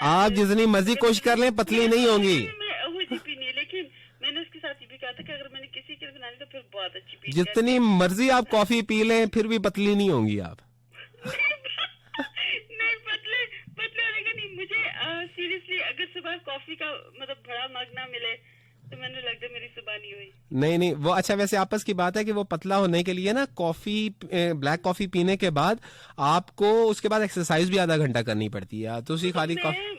आप जितनी मर्जी कोशिश कर लें, पतली नहीं होंगी। लेकिन मैंने उसके साथ ये भी कहा था कि अगर मैंने किसी के लिए बनानी तो फिर बहुत अच्छी पी, जितनी मर्जी आप कॉफी पी लें फिर भी पतली नहीं होंगी आप। नहीं, पतले होने का नहीं। मुझे सीरियसली अगर सुबह कॉफी का मतलब बड़ा मग ना मिले तो मैंने लगता है मेरी सुबह नहीं हुई। नहीं वो अच्छा, वैसे आपस की बात है कि वो पतला होने के लिए ना कॉफी, ब्लैक कॉफी पीने के बाद आपको उसके बाद एक्सरसाइज भी आधा घंटा करनी पड़ती है, तो उसी खाली कॉफी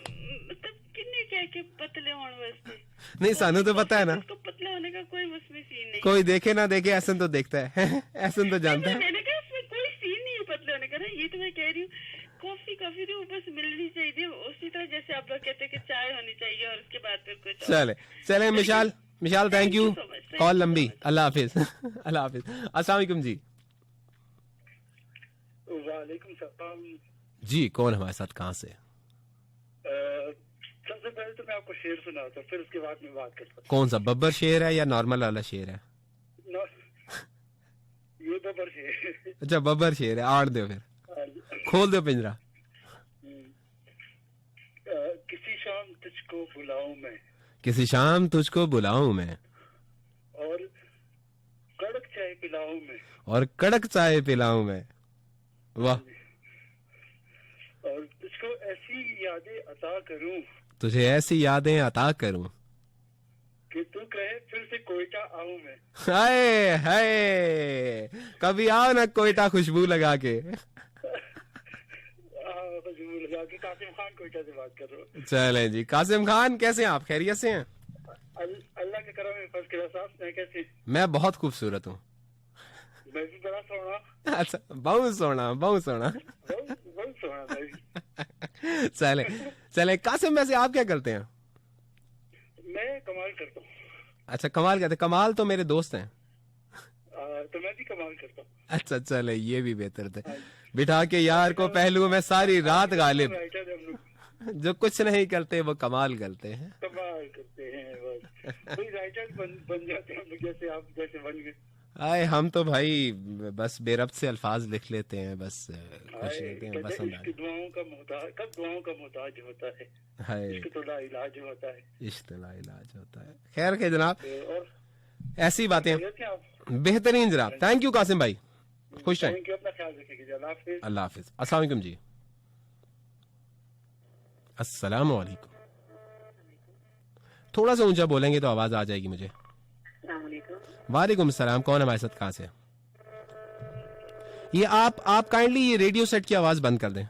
किन्ने क्या के पतले होने वास्ते नहीं, सानू तो पता है ना, पतला होने का कोई उसमें सीन नहीं। कोई देखे ना देखे, ऐसा तो देखता है ऐसा तो जानता है। मैंने कहा इसमें कोई सीन नहीं है पतले होने का ना, ये तो मैं कह रही हूँ कॉफी तो बस मिलनी चाहिए, उसी तरह जैसे आप लोग कहते हैं कि चाय होनी चाहिए और उसके बाद फिर कुछ। चले मिशाल थैंक यू, कॉल लंबी, अल्लाह हाफिज। अल्लाह हाफिज। अस्सलाम वालेकुम जी। वालेकुम सलाम जी, कौन हमारे साथ, कहाँ से? सबसे पहले तो मैं आपको शेर सुनाता हूँ, फिर उसके बाद में बात करता हूँ। कौन सा, बब्बर शेर है या नॉर्मल वाला शेर है? ये बब्बर शेर। अच्छा, बब्बर शेर है, आड़ दो फिर, खोल दो पिंजरा। किसी शाम तुझको बुलाऊं मैं, किसी शाम तुझको बुलाऊं मैं, और कड़क चाय पिलाऊं मैं, और कड़क चाय पिलाऊं मैं। वाह। और तुझको ऐसी यादें अता करूं, तुझे ऐसी यादें अता करूं कि तू कहे फिर से कोयटा आऊं मैं। हाय हाय, कभी आओ ना कोयटा खुशबू लगा के। कासिम खान कोयटा से बात कर रहा हूँ। चले जी, कासिम खान कैसे हैं आप? खैरियत से हैं? अल्लाह के करम में फर्स्ट क्लास। आप मैं कैसे? मैं बहुत खूबसूरत हूँ। मैं भी बड़ा सोना, अच्छा बहुत सोना बहुत सोना। बहुत सोना भाई। चले चले कासिम, वैसे आप क्या करते हैं? मैं कमाल करता हूँ। अच्छा कमाल करते, कमाल तो मेरे दोस्त हैं। तो मैं भी कमाल करता हूँ। अच्छा चले ये भी बेहतर थे। बिठा के यार को पहलू में सारी रात गालिब, राइटर हम लोग जो कुछ नहीं करते वो कमाल करते हैं। कमाल करते हैं, बस कोई राइटर बन जाते हैं हम लोग, जैसे आप जैसे बन गए। आए हम तो भाई बस बेरब से अल्फाज लिख लेते हैं, बस खुश रहते हैं, कहते पसंद हैं, आए। इश्क दुआओं का मोहताज, कब दुआओं का मोहताज होता है, हाय इश्क तो ला इलाज होता है। इश्क ला इलाज होता है। खैर के जनाब, और ऐसी बातें कैसे आप? बेहतरीन जनाब। थैंक यू कासिम भाई, खुश रहें। थैंक यू, अपना ख्याल रखिएगा। अल्लाह हाफिज। अल्लाह हाफिज। अस्सलाम वालेकुम जी। अस्सलाम वालेकुम। थोड़ा सा ऊंचा बोलेंगे तो आवाज आ जाएगी मुझे। वालेकुम सलाम। कौन हमारे साथ, कहाँ से? ये आप काइंडली ये रेडियो सेट की आवाज बंद कर दें।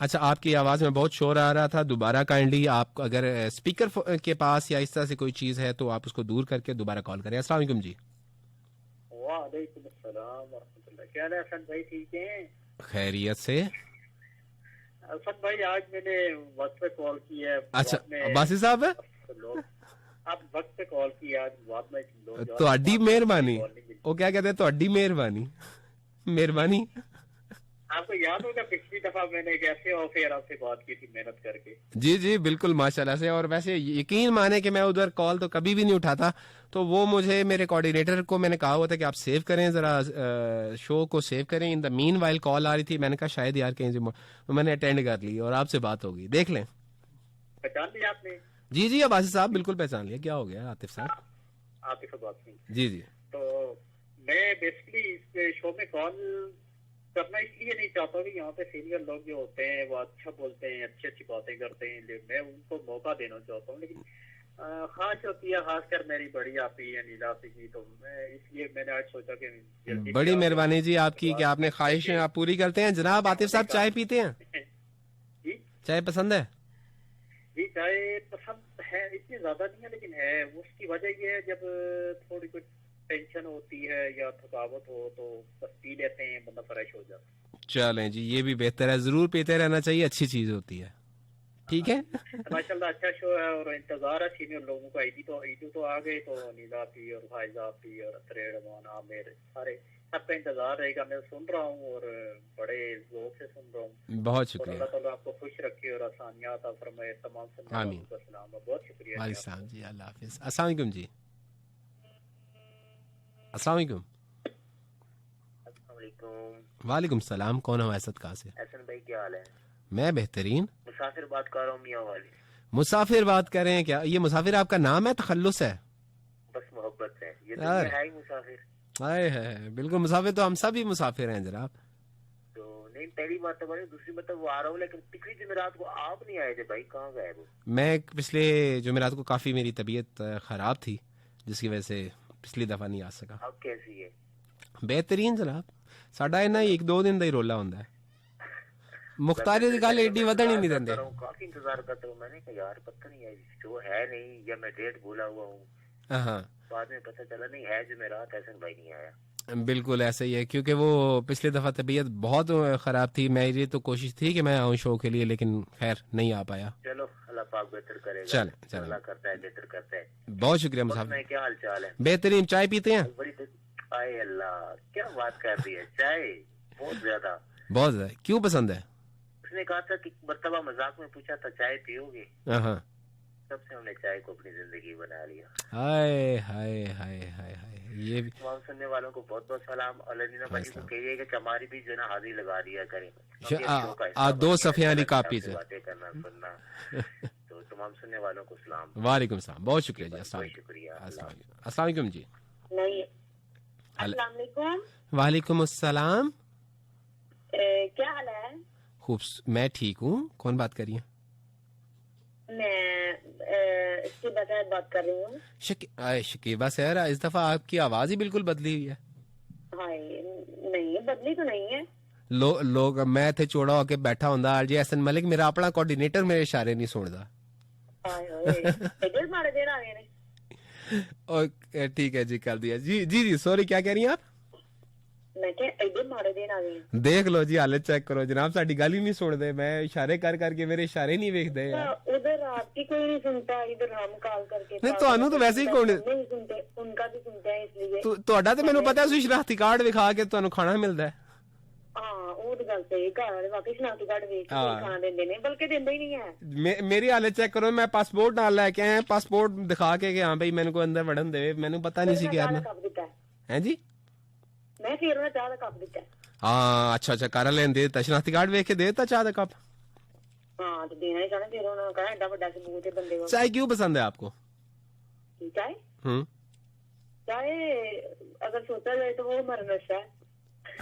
अच्छा आपकी आवाज में बहुत शोर आ रहा था, दोबारा काइंडली आप अगर स्पीकर के पास या इस तरह से कोई चीज है तो आप उसको दूर करके दोबारा कॉल करें। अस्सलाम वालेकुम जी। वालेकुम अस्सलाम व रहमतुल्लाह। क्या हाल है हसन भाई, ठीक हैं? खैरियत से। हसन भाई आज मैंने वक्त पे कॉल की है। अच्छा बाद में बासी साहब है लोग आप वक्त पे कॉल की आज, बाद में लोग तो अड्डी मेहरबानी, कॉल नहीं मिली। वो क्या कहते हैं, तो अड्डी मेहरबानी मेहरबानी। आपको याद होगा पिछली दफा मैंने कैसे ऑफ एयर आपसे बात की थी मेहनत करके। जी जी बिल्कुल माशाल्लाह से। और वैसे यकीन माने कि मैं उधर कॉल तो कभी भी नहीं उठाता, तो वो मुझे मेरे कोऑर्डिनेटर को मैंने कहा हुआ था कि आप सेव करें जरा, शो को सेव करें। In the meanwhile call आ रही थी, मैंने कहा शायद यार कहीं से, तो मैंने अटेंड कर ली और आपसे बात हो गई। देख लें। पहचान लिया आपने? जी जी अब्बासी साहब बिल्कुल पहचान लिया। क्या हो गया आतिफ साहब? आतिफ अब्बासी। जी जी। तो मैं बेसिकली इस शो में कॉल करना इसलिए नहीं चाहता हूँ कि यहाँ पे सीनियर लोग जो होते हैं वो अच्छा बोलते हैं, अच्छी अच्छी बातें करते हैं, मैं उनको मौका देना चाहता हूँ। लेकिन खास होती है, खासकर मेरी बड़ी आपी है नीला आपी की, तो मैं इसलिए मैंने आज सोचा कि जल्दी बड़ी से मेहरबानी जी आपकी कि आपने ख्वाहिशें आप पूरी करते हैं। जनाब आतिफ साहब चाय पीते हैं? जी चाय पसंद है? जी चाय पसंद है, इतनी ज्यादा नहीं है लेकिन है। उसकी वजह ये है जब थोड़ी कुछ टेंशन होती है या थकावट हो तो बस पी लेते हैं, बंदा फ्रेश हो जाता है। चलें जी, ये भी बेहतर है, जरूर पीते रहना चाहिए, अच्छी चीज होती है। ठीक है माशाल्लाह अच्छा शो है और इंतजार है सीनियर लोगों का। ईदू तो आ गए, तो नीला पी और फायजा पी और अतरेडमान आमिर सारे सबका इंतजार रहेगा। मैं सुन रहा हूँ और बड़े ज़ौक़ से सुन रहा हूँ। बहुत और शुक्रिया। अल्लाह ताला आपको खुश रखे और आसानियात अता फरमाए। तमाम सुनने वालों आमीन। को सलाम, बहुत शुक्रिया। वालेकुम सलाम जी, अल्लाह हाफिज। अस्सलाम वालेकुम जी। अस्सलाम वालेकुम। वालेकुम सलाम। कौन हमारे साथ, कहाँ से? हसन भाई क्या हाल है? मैं बेहतरीन। मुसाफिर बात कर रहा हूँ मियाँ वाली। मुसाफिर बात करें क्या? ये मुसाफिर आपका नाम है, तखल्लुस है? बस मोहब्बत है, ये यार। दुनिया है ही मुसाफिर। आए है बिल्कुल मुसाफिर, तो हम सभी मुसाफिर हैं जनाब। तो नहीं, पहली बात तो भाई, दूसरी बात तो वो आ रहा हूँ, लेकिन पिछली जुमेरात को आप नहीं आए थे भाई, कहाँ गए वो? मैं पिछले जुमेरात को काफी मेरी तबीयत खराब थी, जिसकी वजह से पिछली दफा नहीं आ सका। अब कैसी है? बेहतरीन जनाब। साडा इन्ना एक दो दिन का ही रोला होंदा है। मुख्तारी दी गल एडी वधन ही नहीं देंदे। काफी इंतजार करता हूँ मैंने कहा यार पता नहीं है जो है नहीं, या मैं डेट भूला हुआ हूँ। हाँ बाद में पता चला नहीं है जुमेरात, हसन भाई नहीं आया। बिल्कुल ऐसा ही है, क्योंकि वो पिछली दफा तबीयत बहुत खराब थी। मेरी तो कोशिश थी कि मैं आऊँ शो के लिए, लेकिन खैर नहीं आ पाया। चलो अल्लाह पाक बेहतर करेगा। चले अल्लाह करता है बेहतर करता है। बहुत शुक्रिया और मुसाफिर। मैं क्या हाल चाल है? बेहतरीन। चाय पीते हैं? बड़ी आए अल्लाह, क्या बात कर रही है, चाय बहुत ज्यादा। बहुत ज्यादा। क्यों पसंद है? उसने कहा था कि मर्तबा मजाक में पूछा था चाय पियोगे, हाँ। तब से हमने चाय को अपनी जिंदगी बना लिया। हाय हाय हाय हाय हाय। ये भी तमाम सुनने वालों को बहुत बहुत सलाम। और लनीना भाई को कहिएगा कि हमारी भी जो है ना हाजिरी लगा दिया करें। दो सफ़े वाली कापी से बातें करना सुनना। तो तमाम सुनने वालों को सलाम। वालेकुम सलाम। बहुत शुक्रिया जी। अस्सलाम बहुत शुक्रिया। अस्सलाम वालेकुम जी। नहीं, अस्सलाम वालेकुम। वालेकुम अस्सलाम। क्या हाल है? खूब। मैं ठीक हूँ। कौन बात कर रही है? मैं शकीबा साहब बात कर रही हूँ। शकीबा सहरा, इस दफा आपकी आवाज ही बिल्कुल बदली हुई है। हाय, नहीं बदली तो नहीं है। लोग मैं थे चौड़ा होके बैठा होंदा, आरजे हसन मलिक मेरा अपना कोऑर्डिनेटर मेरे इशारे नहीं सुनदा। हाय हाय, इधर मारे देना आ गए ने। और ठीक है जी, कर दिया जी। जी जी सॉरी, क्या कह रही हैं आप? मैं क्या एडे मारे दिन आ गए देख लो जी, हालत चेक करो जनाब, साडी गल ही नहीं सुनते। मैं इशारे कर करके मेरे इशारे नहीं वेखदे यार। उधर आपकी कोई नहीं सुनता, इधर हम कॉल करके नहीं, ਤੁਹਾਨੂੰ ਤਾਂ ਵੈਸੇ ਹੀ कोई नहीं सुनते, उनका भी सुनते हैं इसलिए। ਤੁਹਾਡਾ ਤੇ ਮੈਨੂੰ ਪਤਾ ਤੁਸੀਂ ਸ਼ਨਾਖਤੀ ਕਾਰਡ ਵਿਖਾ ਕੇ ਤੁਹਾਨੂੰ ਖਾਣਾ ਮਿਲਦਾ ਹੈ। ਹਾਂ ਉਹ ਤਾਂ ਗੱਲ ਸਹੀ, ਘਰ ਵਾਕਈ ਸ਼ਨਾਖਤੀ ਕਾਰਡ ਵੇਖ ਕੇ ਖਾਣਾ ਦਿੰਦੇ ਨੇ, ਬਲਕਿ ਦਿੰਦੇ ਹੀ ਨਹੀਂ ਹੈ। ਮੇਰੀ ਹਾਲਤ ਚੈੱਕ ਕਰੋ, ਮੈਂ ਪਾਸਪੋਰਟ ਨਾਲ ਲੈ ਕੇ ਆਇਆ, ਪਾਸਪੋਰਟ ਦਿਖਾ ਕੇ ਕਿ ਹਾਂ ਬਈ ਮੈਨੂੰ ਕੋਈ ਅੰਦਰ ਵੜਨ ਦੇਵੇ, ਮੈਨੂੰ ਪਤਾ ਨਹੀਂ ਸੀ ਕਿ ਚਾਹ ਦਾ ਕੱਪ ਦਿੱਤਾ ਹੈ ਜੀ। ਮੈਂ ਫਿਰ ਉਹਨਾਂ ਚਾਹ ਦਾ ਕੱਪ ਦਿੱਤਾ। ਹਾਂ ਅੱਛਾ ਅੱਛਾ, ਕਰ ਲੈਂਦੇ ਤਾਂ ਸ਼ਨਾਖਤੀ ਕਾਰਡ ਵੇਖ ਕੇ ਦੇ ਦਿੱਤਾ ਚਾਹ ਦਾ ਕੱਪ। ਹਾਂ ਤੇ ਦੇਣਾ ਹੀ ਚਾਹਣਾ, ਫਿਰ ਉਹਨਾਂ ਨੂੰ ਕਹਾਂ ਐਡਾ ਵੱਡਾ ਸਬੂਤ ਹੈ ਬੰਦੇ ਕੋਲ। चाय क्यों पसंद है आपको? चाय चाय अगर सोचा जाए तो वो हमारा नशा है।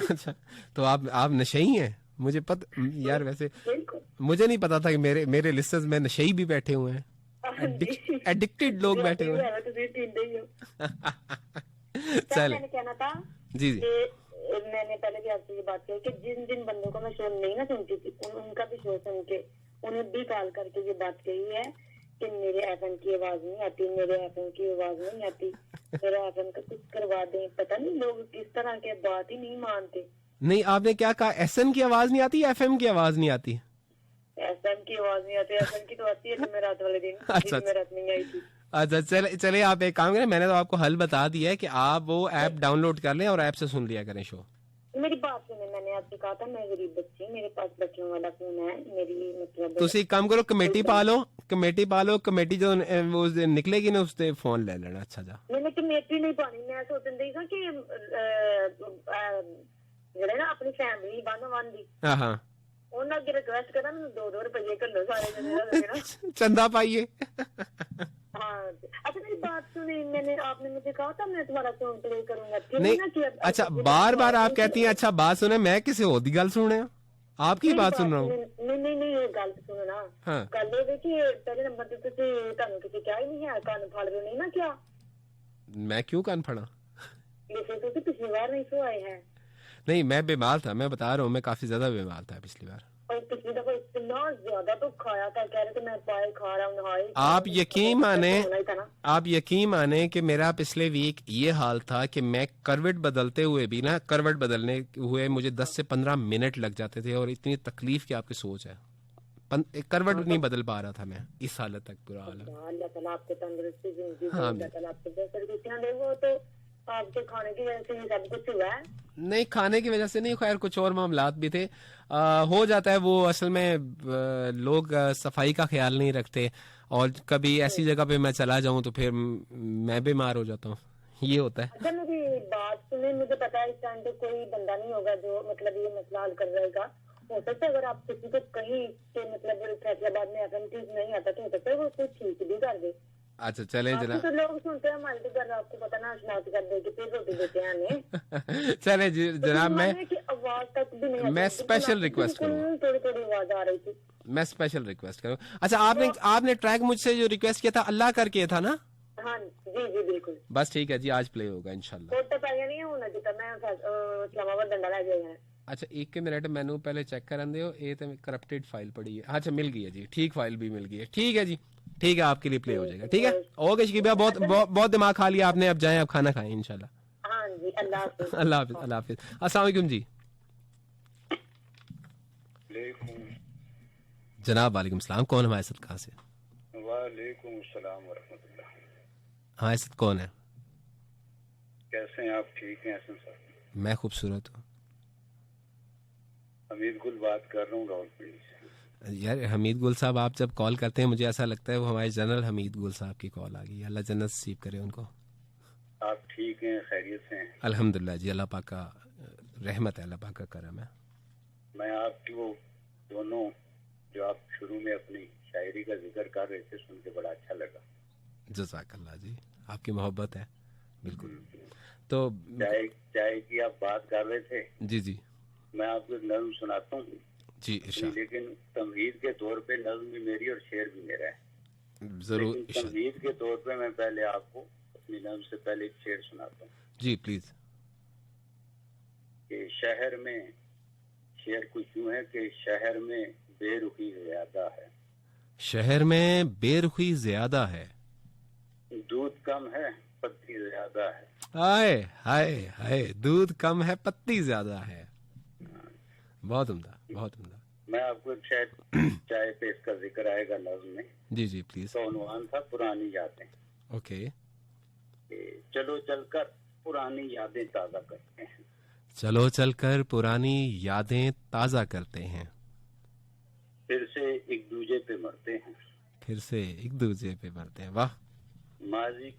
अच्छा, तो आप नशेई हैं? मुझे पता यार, वैसे बिल्कुल मुझे नहीं पता था कि मेरे लिस्टें में नशेई भी बैठे हुए हैं, एडिक्टेड लोग बैठे हुए हैं। चल मैंने कहना था जी जी, मैंने पहले भी आपसे ये बात की कि जिन जिन बंदों को मैं शो नहीं ना सुनती थी, उनका भी शो सुन के उन्हें भी कॉल करके ये बात कही है कि मेरे एफएम की आवाज नहीं आती, मेरे एफएम की आवाज नहीं आती, मेरा एफएम का कुछ करवा दें। पता नहीं लोग किस तरह के बात ही नहीं मानते। नहीं आपने क्या कहा, एसएम की आवाज नहीं आती, एफएम की आवाज नहीं आती? एफएम की आवाज नहीं आती, एफएम की तो आती है जुमेरात वाले दिन। अच्छा जुमेरात नहीं आई थी। अच्छा चले आप एक काम करें, मैंने तो आपको हल बता दिया है कि आप वो ऐप डाउनलोड कर लें और ऐप से सुन लिया करें शो। मेरी बात सुने, मैंने आपसे कहा था मैं गरीब बच्ची, मेरे पास बच्चों वाला फोन है, मेरी मतलब ਤੁਸੀਂ ਕੰਮ ਕਰੋ, ਕਮੇਟੀ ਪਾ ਲਓ, ਕਮੇਟੀ जो वो निकलेगी ना उससे फोन ले लेना। अच्छा जा, मैंने कमेटी नहीं पानी, मैं सोचन दी था कि ਜਿਹੜੇ ਨਾ ਆਪਣੀ ਫੈਮਿਲੀ ਬੰਨ ਦੀ हाँ ਉਹਨਾਂ ਅੱਗੇ ਰਿਕਵੈਸਟ ਕਰਾਂ ਮੈਨੂੰ 2-2 ਰੁਪਏ ਘੱਲੋ ਸਾਰੇ ਜਣੇ ना। चंदा पाइए। हाँ अच्छा मेरी बात सुनी, मैंने आपने मुझे कहा था मैं तुम्हारा सॉन्ग प्ले करूंगा। नहीं अच्छा, बार बार आप कहती हैं अच्छा बात सुने, मैं किसी और दी गल सुन रहा, आपकी बात सुन रहा हूँ। नहीं ये गल सुनो ना। हाँ गल ये कि पहले नंबर ते तुसी ਤੁਹਾਨੂੰ किसी क्या ही नहीं है, कान फाड़ रहे नहीं ना क्या? मैं क्यों कान फड़ा? जैसे तुसी पिछली बार नहीं सो आए हैं। नहीं मैं बीमार था, मैं बता रहा हूँ, मैं काफी ज्यादा बीमार था पिछली बार। और पिछली दफा इतना ज्यादा तो खाया था, कह रहे थे मैं पाए खा रहा हूँ, नहाए। आप यकीन माने कि मेरा पिछले वीक ये हाल था कि मैं करवट बदलते हुए भी ना, करवट बदलने हुए मुझे 10 से 15 मिनट लग जाते थे, और इतनी तकलीफ की आपकी सोच है, करवट नहीं बदल पा रहा था मैं, इस हालत तक बुरा हाल है। अल्लाह ताला आपको तंदुरुस्ती जिंदगी दे, हाँ। अल्लाह ताला आपको बेहतर खुशियां दे। वो तो आपके खाने की वजह से ही सब कुछ हुआ है। नहीं खाने की वजह से नहीं, खैर कुछ और मामलात भी थे। हो जाता है वो, असल में लोग सफाई का ख्याल नहीं रखते, और कभी ऐसी जगह पे मैं चला जाऊं तो फिर मैं बीमार हो जाता हूँ, ये होता है। अच्छा मेरी बात सुने, मुझे पता है इस टाइम पे कोई बंदा नहीं होगा जो मतलब ये मसला हल कर रहेगा। हो सकता है अगर आप किसी को कहीं के मतलब फैसलाबाद में एफएम ठीक नहीं आता तो हो सकता है वो कुछ ठीक भी कर दे। अच्छा चले जनाब, तो लोग सुनते हैं हमारे तो घर, आपको पता ना शनाख्त कर दे कि फिर रोटी देते हैं हमें। चले जी जनाब, आवाज तक भी नहीं, मैं स्पेशल रिक्वेस्ट करूँ, थोड़ी आवाज आ रही थी, मैं स्पेशल रिक्वेस्ट करूँ। अच्छा आपने ट्रैक मुझसे जो रिक्वेस्ट किया था अल्लाह करके था ना? हाँ जी बिल्कुल। बस ठीक है जी, आज प्ले होगा इंशाल्लाह। तो पाया नहीं होना जितना मैं इस्लामाबाद डंडा ला गया है। अच्छा एक मिनट मैनू पहले चेक करन दियो, ये तो करप्टेड फाइल पड़ी है। अच्छा मिल गई है जी, ठीक फाइल भी मिल गई है, ठीक है जी, ठीक है आपके लिए प्ले हो जाएगा। ठीक है ओके शकीबा, बहुत दिमाग खा लिया आपने, अब जाएं आप खाना खाएं इंशाल्लाह। हाँ जी अल्लाह हाफिज। अल्लाह हाफिज, अल्लाह हाफिज। अस्सलाम वालेकुम जी। जनाब वालेकुम सलाम, कौन है हमारे साथ, कहाँ से? वालेकुम सलाम व रहमतुल्लाह। हाँ ऐसा कौन है? कैसे हैं आप? ठीक हैं हसन साहब? मैं खूबसूरत हूँ। हमीद गुल बात कर रहा हूँ रावलपिंडी से। यार हमीद गुल साहब, आप जब कॉल करते हैं मुझे ऐसा लगता है वो हमारे जनरल हमीद गुल साहब की कॉल आ गई। अल्लाह जन्नत नसीब करे उनको। आप ठीक हैं, खैरियत से हैं? अल्हम्दुलिल्लाह जी, अल्लाह पाक का रहमत है, अल्लाह पाक का करम है। मैं आपकी वो दोनों जो आप शुरू में अपनी शायरी का जिक्र कर रहे थे सुन के बड़ा अच्छा लगा। जज़ाकल्लाह जी, आपकी मोहब्बत है बिल्कुल। तो चाय की आप बात कर रहे थे। जी जी, मैं आपको एक नज़्म सुनाता हूँ जी इरशाद। लेकिन तमहीद के तौर पे नज़्म भी मेरी और शेर भी मेरा है। जरूर तमहीद के तौर पे मैं पहले आपको अपनी नज़्म से पहले एक शेर सुनाता हूँ जी प्लीज। कि शहर में, शेर कुछ यूं है कि शहर में बेरुखी ज्यादा है, शहर में बेरुखी ज्यादा है, दूध कम है पत्ती ज्यादा है। हाय हाय हाय, दूध कम है पत्ती ज्यादा है। बहुत उम्दा, बहुत उम्दा। मैं आपको एक शायद चाय पे इसका जिक्र आएगा लफ्ज में। जी जी प्लीज। तो उन्वान था पुरानी यादें। ओके। चलो चलकर पुरानी यादें ताजा करते हैं। चलो चलकर पुरानी यादें ताजा करते हैं। फिर से एक दूजे पे मरते हैं। फिर से एक दूसरे पे मरते हैं। वाह। माजी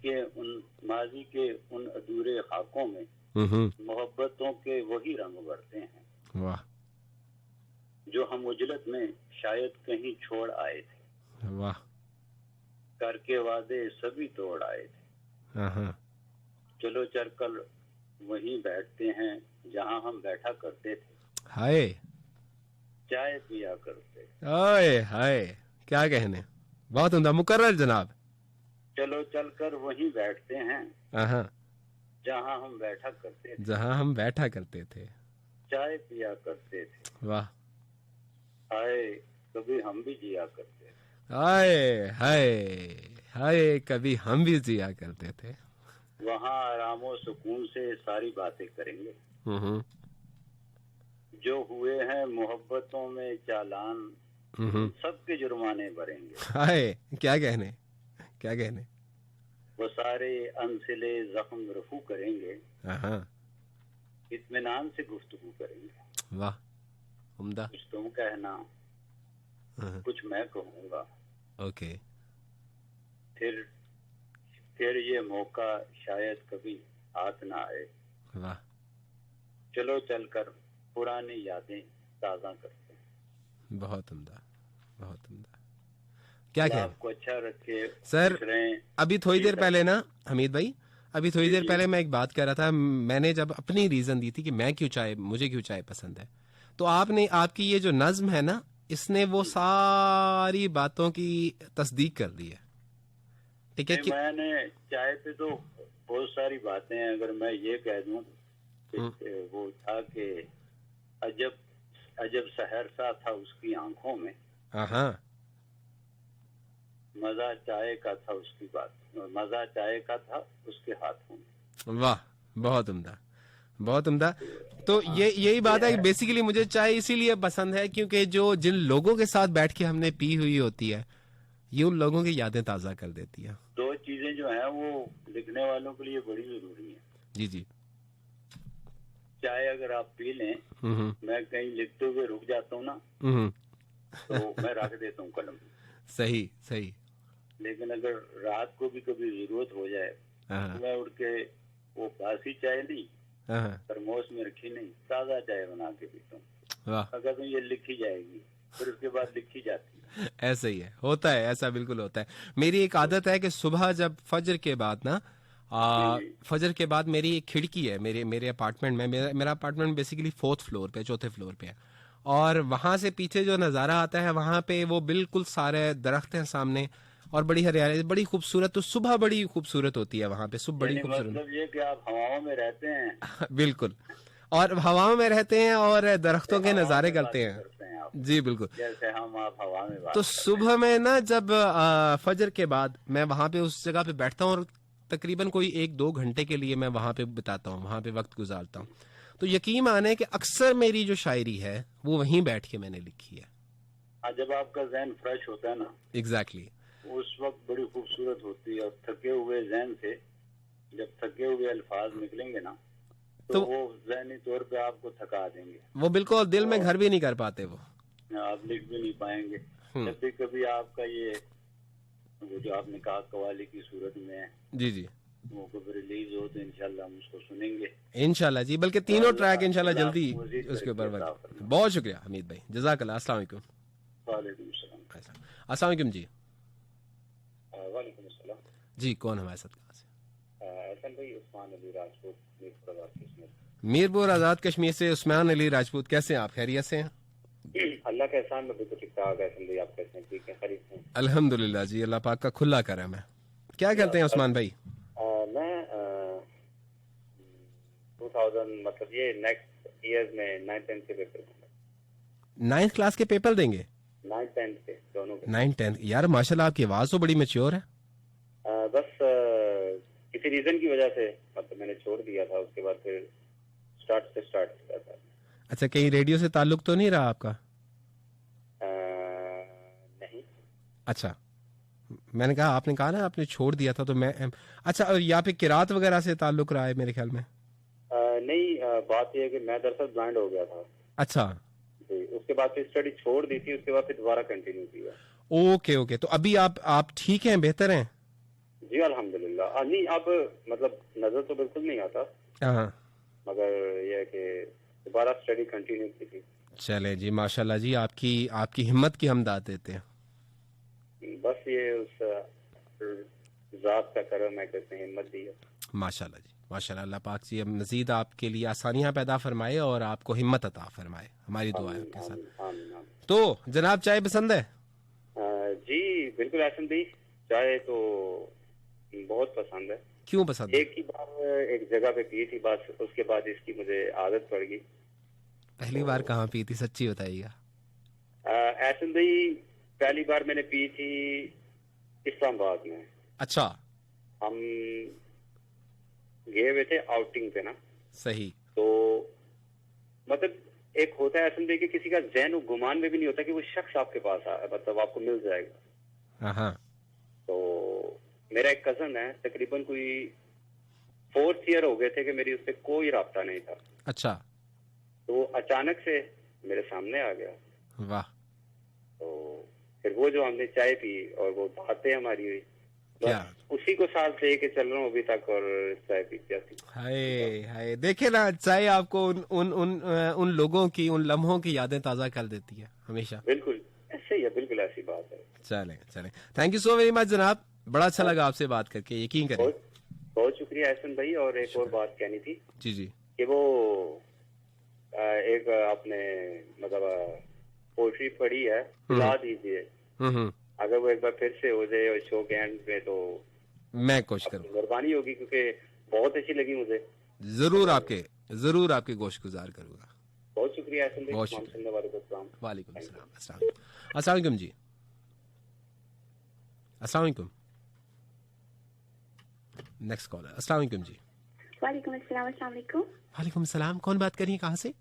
के उन अधूरे खाकों में मोहब्बतों के वही रंग भरते हैं। वाह जो हम उजलत में शायद कहीं छोड़ आए थे। वाह। करके वादे सभी तोड़ आए थे। हाँ। चलो चलकर वहीं बैठते हैं जहां हम बैठा करते थे। हाय। चाय पिया करते। हाय हाय, क्या कहने। बहुत उम्दा, मुकर्रर जनाब। चलो चलकर वहीं बैठते हैं हाँ, जहां हम बैठा करते थे। जहाँ हम बैठा करते थे। चाय पिया करते थे। वाह। हाय कभी हम भी जिया करते थे। हाय हाय हाय, कभी हम भी जिया करते थे। वहाँ आरामो सुकून से सारी बातें करेंगे। जो हुए हैं मोहब्बतों में चालान, सबके जुर्माने भरेंगे। हाय, क्या कहने, क्या कहने। वो सारे अनसिले जख्म रफू करेंगे। इत्मीनान से गुफ्तगू करेंगे। वाह उम्दा। कुछ तुम कहना, कुछ मैं कहूँगा। ओके। फिर ये मौका शायद कभी हाथ ना आए। वाह। चलो चलकर पुरानी यादें ताज़ा करते हैं। बहुत उम्दा, बहुत उम्दा। क्या कहना। आपको अच्छा रखे सर। अभी थोड़ी देर पहले ना हमीद भाई, अभी थोड़ी देर पहले मैं एक बात कर रहा था। मैंने जब अपनी रीजन दी थी कि मुझे क्यों चाय पसंद है, तो आपने, आपकी ये जो नज्म है ना, इसने वो सारी बातों की तस्दीक कर दी है। ठीक है कि मैंने चाय पे तो बहुत सारी बातें हैं। अगर मैं ये कह दूं वो था कि अजब सहरसा था उसकी आंखों में, मजा चाय का था उसकी बात, मजा चाय का था उसके हाथों में। वाह, बहुत उम्दा, बहुत उम्दा। तो यही बात है कि बेसिकली मुझे चाय इसीलिए पसंद है क्योंकि जिन लोगों के साथ बैठ के हमने पी हुई होती है, ये उन लोगों की यादें ताजा कर देती है। दो चीजें जो हैं वो लिखने वालों के लिए बड़ी जरूरी है। जी जी। चाय अगर आप पी लें, मैं कहीं लिखते हुए रुक जाता हूँ ना, तो मैं रख देता हूँ कलम। सही सही। लेकिन अगर रात को भी कभी जरूरत हो जाए तो मैं उठ के वो बासी चाय ली, थर्मोस में रखी नहीं, ताजा चाय बना के पीता हूँ। अगर तो ये लिखी जाएगी, फिर उसके बाद लिखी जाती है। ऐसा ही है, होता है, ऐसा बिल्कुल होता है। मेरी एक आदत है कि सुबह जब फजर के बाद ना, फजर के बाद मेरी एक खिड़की है मेरे अपार्टमेंट में। मेरा अपार्टमेंट बेसिकली 4th फ्लोर पे, चौथे फ्लोर पे है, और वहां से पीछे जो नज़ारा आता है, वहां पे वो बिल्कुल सारे दरख्त हैं सामने और बड़ी हरियाली, बड़ी खूबसूरत। तो सुबह बड़ी खूबसूरत होती है वहां पे, सुबह बड़ी खूबसूरत। मतलब ये कि आप हवाओं में रहते हैं। बिल्कुल, और हवाओं में रहते हैं और दरख्तों के नज़ारे करते हैं। जी बिल्कुल, जैसे हम आप हवा में बात तो सुबह में ना जब फजर के बाद मैं वहां पे उस जगह पे बैठता हूँ और तकरीबन कोई 1-2 घंटे के लिए मैं वहां पे बिताता हूँ, वहां पे वक्त गुजारता हूँ। तो यकीन माने कि अक्सर मेरी जो शायरी है वो वहीं बैठ के मैंने लिखी है। जब आपका जहन फ्रेश होता है ना, एग्जैक्टली, उस वक्त बड़ी खूबसूरत होती है। और थके हुए जहन से जब थके हुए अल्फाज निकलेंगे ना, तो वो जहनी तौर पे आपको थका देंगे। वो बिल्कुल दिल में घर भी नहीं कर पाते, वो आप लिख भी नहीं पाएंगे। जब भी कभी आपका ये वो जो आपने कहा कवाली की सूरत में है, जी जी, वो कभी रिलीज हो तो इंशाल्लाह हम उसको सुनेंगे। इंशाल्लाह जी, बल्कि तीनों ट्रैक इंशाल्लाह जल्दी उसके ऊपर। बहुत शुक्रिया हमीद भाई, जज़ाकल्लाह। अस्सलाम वालेकुम। वालेकुम सलाम। अस्सलाम वालेकुम जी। वालेकुम सलाम जी, कौन हमारे साथ कहाँ से? हसन भाई, उस्मान अली राजपूत, मीरपुर आजाद कश्मीर से। उस्मान अली राजपूत, कैसे हैं आप? खैरियत से हैं? अल्लाह के एहसान में बिल्कुल ठीक ठाक है। हसन भाई, आप कैसे हैं? ठीक है, खैरियत से? अल्हम्दुलिल्लाह जी, अल्लाह पाक का खुला करम है। क्या करते हैं उस्मान भाई? मैं 2000 मतलब ये नेक्स्ट ईयर में 9th-10th के पेपर दूंगा। 9th क्लास के पेपर देंगे? 9th-10th के दोनों के। 9th-10th, यार माशाल्लाह आपकी आवाज तो बड़ी मैच्योर है। बस किसी रीजन की वजह से मतलब मैंने छोड़ दिया था, उसके बाद फिर स्टार्ट किया था। अच्छा, कहीं रेडियो से ताल्लुक तो नहीं रहा आपका? नहीं। अच्छा, मैंने कहा, आपने कहा ना आपने छोड़ दिया था, तो मैं अच्छा, और यहाँ पे किरात वगैरह से ताल्लुक रहा है मेरे ख्याल में? नहीं, बात यह है कि मैं दरअसल ब्लाइंड हो गया था। अच्छा जी, उसके बाद फिर स्टडी छोड़ दी थी, उसके बाद फिर दोबारा कंटिन्यू किया। ओके, तो अभी आप ठीक हैं, बेहतर हैं? जी अल्हम्दुलिल्लाह। नहीं, अब मतलब नजर तो बिल्कुल नहीं आता, हाँ, मगर यह है कि दोबारा स्टडी कंटिन्यू की थी। चले जी, माशाल्लाह जी, आपकी हिम्मत की हम दाद देते हैं। बस ये उस जात का करम है कि उसने हिम्मत दी है। माशाल्लाह जी, माशाल्लाह। अल्लाह पाक जी अब मजीद आपके लिए आसानियां पैदा फरमाए और आपको हिम्मत अता फरमाए, हमारी दुआ है आपके साथ। तो जनाब, चाय पसंद है? जी बिल्कुल एहसन भाई, चाय तो बहुत पसंद है। क्यों पसंद है? एक ही बार एक जगह पे पी थी, बस उसके बाद इसकी मुझे आदत पड़ गई। पहली बार कहाँ पी थी, सच्ची बताइएगा? एहसन भाई, पहली बार मैंने पी थी इस्लामाबाद में। अच्छा। हम गए हुए थे आउटिंग पे ना। सही। तो मतलब एक होता है असल में कि किसी का ज़हन गुमान में भी नहीं होता कि वो शख्स आपके पास मतलब आपको मिल जाएगा। हाँ। तो मेरा एक कजन है, तकरीबन कोई 4th ईयर हो गए थे कि मेरी उससे कोई राब्ता नहीं था। अच्छा। तो अचानक से मेरे सामने आ गया। वाह। तो फिर वो जो हमने चाय पी और वो बातें हमारी हुई, क्या उसी को साथ लेके चल रहा हूँ अभी तक, और चाय पीती आती। हाय देखे ना, चाय आपको उन लोगों की, उन लम्हों की यादें ताजा कर देती है हमेशा। बिल्कुल ऐसे ही है, बिल्कुल ऐसी बात है। चले, thank you so very much जनाब, बड़ा अच्छा लगा आपसे बात करके, यकीन करें। बहुत शुक्रिया एहसन भाई। और एक और बात कहनी थी। जी कि वो एक आपने मतलब पोएट्री पढ़ी है, ला दीजिए। अगर वो एक बार फिर से हो जाए और शो के एंड में, तो मैं कोशिश करूँ, मेहरबानी होगी, क्योंकि बहुत अच्छी लगी मुझे। जरूर आपके गोश गुजार करूंगा। बहुत शुक्रिया एहसन भाई। वालेकुम अस्सलाम। अस्सलाम वालेकुम जी। अस्सलाम वालेकुम। Next collar. अस्सलाम वालेकुम जी। वालेकुम अस्सलाम। अस्सलाम वालेकुम। वालेकुम सलाम। कौन बात कर रही है, कहाँ से?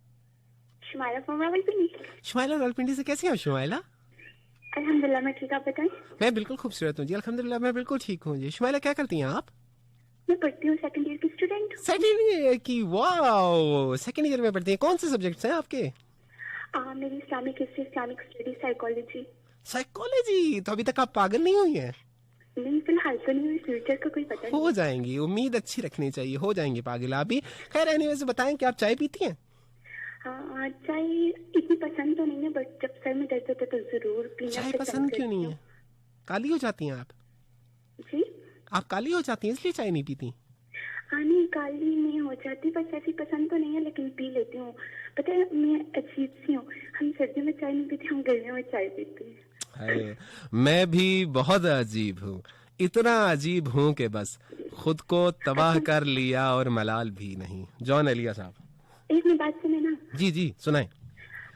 शुमाइला फ्रॉम रावलपिंडी। शुमाइला रावलपिंडी से, कैसे हैं शुमाइला? अल्हम्दुलिल्लाह मैं ठीक, आप बताएं? मैं बिल्कुल खूबसूरत हूँ जी, अल्हम्दुलिल्लाह मैं बिल्कुल ठीक हूँ जी। शुमाइला क्या करती हैं आप? मैं पढ़ती हूँ, सेकंड ईयर की स्टूडेंट। सेकंड ईयर की? वाओ, सेकंड ईयर में पढ़ती हैं। कौन से सब्जेक्ट्स हैं आपके? मेरी Islamic history, Islamic study, psychology. Psychology? तो अभी तक आप पागल नहीं हुई हैं? नहीं, फिलहाल तो नहीं हुई, फ्यूचर का कोई पता नहीं। हो जाएंगी, उम्मीद अच्छी रखनी चाहिए, हो जाएंगी पागल आप भी। खैर एनीवे से बताएं कि आप चाय पीती हैं? हाँ, चाय इतनी पसंद तो नहीं है, बट जब सर में दर्द होता है तो जरूर पीना। चाय पसंद क्यों नहीं है? काली हो जाती हैं आप? जी, आप काली हो जाती हैं इसलिए चाय नहीं पीती? हाँ नहीं, काली नहीं हो जाती, बस ऐसी पसंद तो नहीं है, लेकिन पी लेती हूँ। पता है मैं अजीब सी हूँ, हम सर्दियों में चाय नहीं पीते, हम गर्मियों में चाय पीते हैं। मैं भी बहुत अजीब हूँ, इतना अजीब हूँ कि बस खुद को तबाह कर लिया और मलाल भी नहीं। जॉन एलिया साहब, एक मिनट बात सुने ना। जी सुनाएं।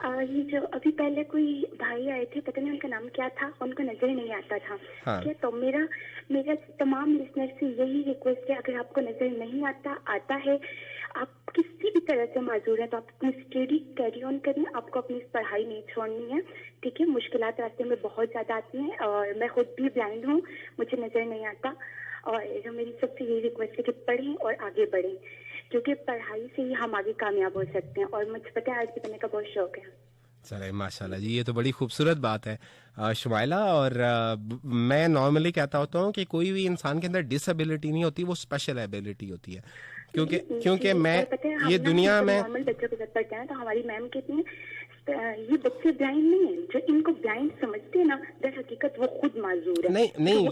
ये जो अभी पहले कोई भाई आए थे, पता नहीं उनका नाम क्या था, उनको नजर नहीं आता था। हाँ। क्या तो मेरा तमाम लिसनर से यही रिक्वेस्ट है, अगर आपको नजर नहीं आता है, आप किसी भी तरह से माजूर है, तो आप अपनी स्टडी कैरी ऑन करें, आपको अपनी पढ़ाई नहीं छोड़नी है, ठीक है। मुश्किलात रास्ते में बहुत ज्यादा आती हैं, और मैं खुद भी ब्लाइंड हूँ, मुझे नजर नहीं आता, और जो मेरी सबसे यही रिक्वेस्ट है कि पढ़ें और आगे बढ़ें, क्योंकि पढ़ाई से ही हम आगे कामयाब हो सकते हैं। और मुझे पता है आर्ट करने का बहुत शौक है। चले माशाल्लाह जी, ये तो बड़ी खूबसूरत बात है शुमाइला। और मैं नॉर्मली कहता होता हूँ कि कोई भी इंसान के अंदर डिसेबिलिटी नहीं होती, वो स्पेशल एबिलिटी होती है। क्योंकि मैं ये दुनिया में नॉर्मल बच्चों के साथ पढ़ते हैं, तो हमारी मैम कहती हैं ये बच्चे ब्लाइंड नहीं है, जो इनको ब्लाइंड समझते हैं ना, दर हकीकत वो खुद माजूर है। नहीं,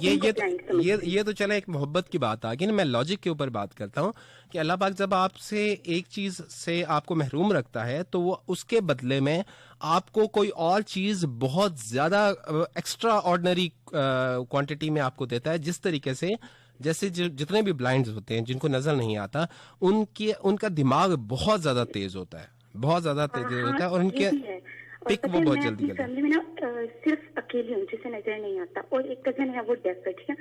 ये तो चले एक मोहब्बत की बात आ गई ना। मैं लॉजिक के ऊपर बात करता हूँ कि अल्लाह पाक जब आपसे एक चीज से आपको महरूम रखता है, तो वो उसके बदले में आपको कोई और चीज बहुत ज्यादा एक्स्ट्रा ऑर्डिनरी क्वांटिटी में आपको देता है। जिस तरीके से जैसे जितने भी ब्लाइंड्स होते हैं, जिनको नजर नहीं आता, उनका दिमाग बहुत ज्यादा तेज होता है, बहुत ज्यादा तेज होता है, और उनके और पिक पता वो है, बहुत मैं जल्दी अपनी कर फैमिली में ना सिर्फ अकेली हूँ जिसे नजर नहीं आता, और एक कजन है वो डेफ है, ठीक है।